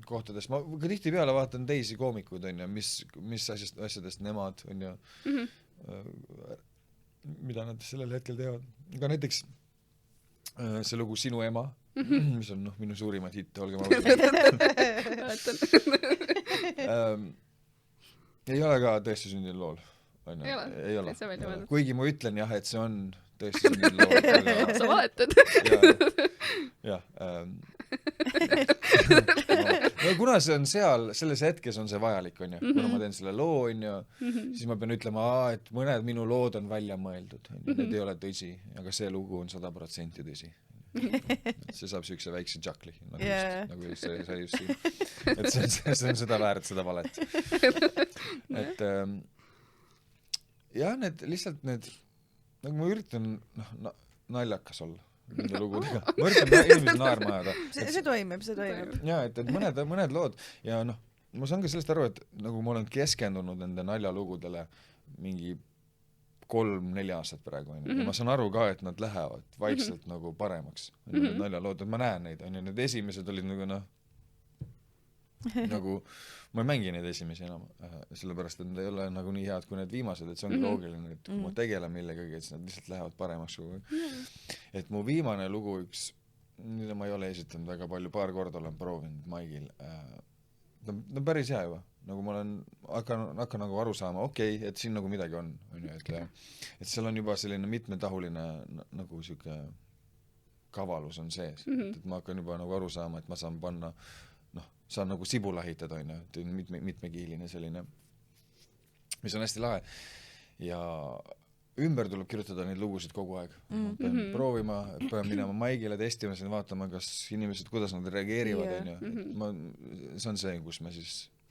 kohtadest. Ma ka tihtipeale vaatan teisi koomikuid, on ju, mis asjadest nemad, on ju, mida nad sellel hetkel teevad. Aga näiteks see lugu Sinu ema, mis on minu suurimaid hitte, olge ma ei ole ka tõesti sündinud lool. Ei ole. Kuigi ma ütlen jah, et see on tõesti sündinud lool. Sa valetad. Jah. No kuna see on seal, selles hetkes on see vajalik, on ju. Kuna ma teen selle loo, on ju, siis ma pean ütlema, et mõned minu lood on välja mõeldud. Need ei ole tõsi, aga see lugu on 100% tõsi. See saab siukse väikse Jackli, nagu see just siin. Et see on seda väärt, seda valet. Et jah, lihtsalt nagu ma üritan naljakas olla nende lugudega. Ma üritan inimesi naerma ajada. See toimib. Jaa, et mõned lood ja ma saan ka sellest aru, et nagu ma olen keskendunud nende naljalugudele mingi 3-4 aastat praegu, on ju. Ja ma saan aru ka, et nad lähevad vaikselt nagu paremaks. Need naljalood, et ma näen neid, on ju. Need esimesed olid nagu ma ei mängi neid esimesi enam, sellepärast, et nad ei ole nagu nii head kui need viimased, et see on loogiline, et kui ma tegelen millegagi, et siis nad lihtsalt lähevad paremaks. Et mu viimane lugu mida ma ei ole esitanud väga palju, paar korda olen proovinud Maigil. Ta päris hea juba. Nagu ma olen hakkan nagu aru saama, et siin nagu midagi on ju, et seal on juba selline mitmetahuline nagu siuke kavalus on sees, et ma hakkan juba nagu aru saama, et ma saan panna, saan nagu sibula ehitada, on ju, mitmekiiline selline, mis on hästi lahe ja ümber tuleb kirjutada neid lugusid kogu aeg. Pean proovima, pean minema Maigile testima, vaatama, kas inimesed, kuidas nad reageerivad, on ju, see on see,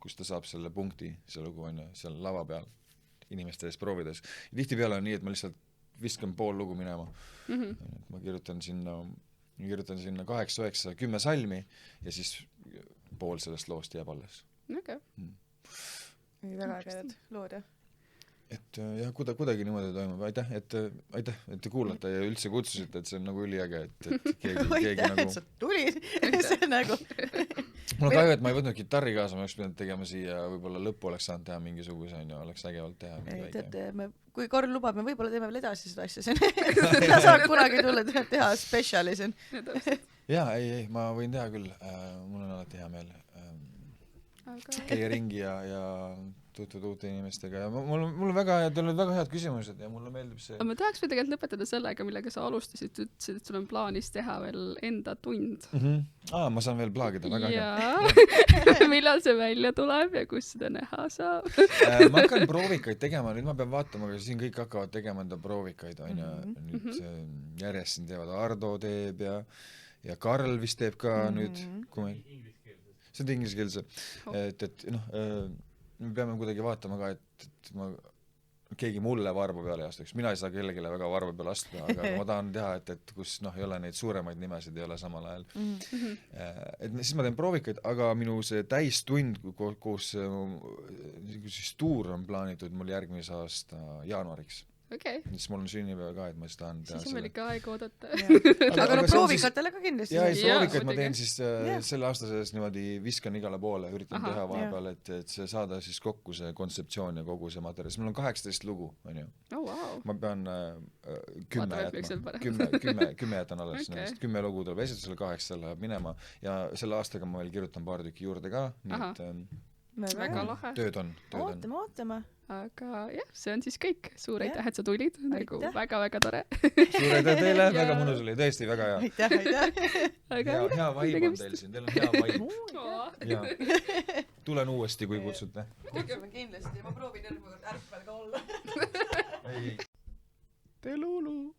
kus ta saab selle punkti, see lugu on ju, seal lava peal inimeste ees proovides. Ja tihtipeale on nii, et ma lihtsalt viskan pool lugu minema. Ma kirjutan sinna 8, 9, 10 salmi ja siis pool sellest loost jääb alles. Okay. Väga ägedad lood, jah. Et jah, kuidagi niimoodi toimub. Aitäh, et te kuulate ja üldse kutsusite, et see on nagu üliäge, et keegi nagu... et sa tulid, see on nagu... Mul on kahju, et ma ei võtnud gitarri kaasa, ma oleks pidanud tegema siia, võib-olla lõppu oleks saanud teha mingisuguse, oleks ägevalt teha. Kui Karl lubab, me võib-olla teeme veel edasi seda asja. Ta saab kunagi tulla teha spetsiali siin. Jaa, ei, ma võin teha küll. Mul on alati hea meel käia ringi ja tutvuda uute inimestega ja mul on väga head küsimused ja mulle meeldib see. Ma tahaks veel tegelikult lõpetada sellega, millega sa alustasid, ütlesid, et sul on plaanis teha veel enda tund. Ma saan veel plaagida, väga hea. Millal see välja tuleb ja kus seda näha saab? Ma hakkan proovikaid tegema, nüüd ma pean vaatama, aga siin kõik hakkavad tegema enda proovikaid, on ju. Nüüd järjest siin teevad Ardo teeb ja Karl vist teeb ka nüüd, kui ma see on ingliskeelse, et me peame kuidagi vaatama ka, et keegi mulle varba peale ei astuks. Mina ei saa kellegile väga varba peale astuda, aga ma tahan teha, et kus ei ole neid suuremaid nimesid, ei ole samal ajal. Et siis ma teen proovikaid, aga minu see täistund, koos siis tuur on plaanitud mul järgmise aasta jaanuariks. okei. siis mul on sünnipäev ka, et ma siis tahan teha Siis on meil ikka aega oodata. aga no see on proovikatele ka kindlasti. ja ei Jaa, proovikaid ma muidugi. teen siis selle aasta sees niimoodi viskan igale poole, üritan Aha. teha vahepeal, et see saada siis kokku see kontseptsioon ja kogu see materjal, siis mul on 18 lugu, on ju. Oh, wow. Ma pean 10 Vaatame, et miks seal jätma, parem. 10 jätan alles, Okay. 10 lugu tuleb esitusele, 8 läheb minema ja selle aastaga ma veel kirjutan paar tükki juurde ka, nii Aha. et Väga lahe. tööd on. ootame. Aga jah, see on siis kõik. Suur aitäh, et sa tulid. Nagu Aitäh. väga-väga tore. Suur aitäh teile, Ja- väga mõnus oli, tõesti väga hea. aitäh. Aga Hea vaim on teil siin, teil on hea vaim. Aa. Ja. Tulen uuesti, kui kutsute. kutsume kindlasti, ma proovin järgmine kord ärkvel ka olla. Ei. Telulu.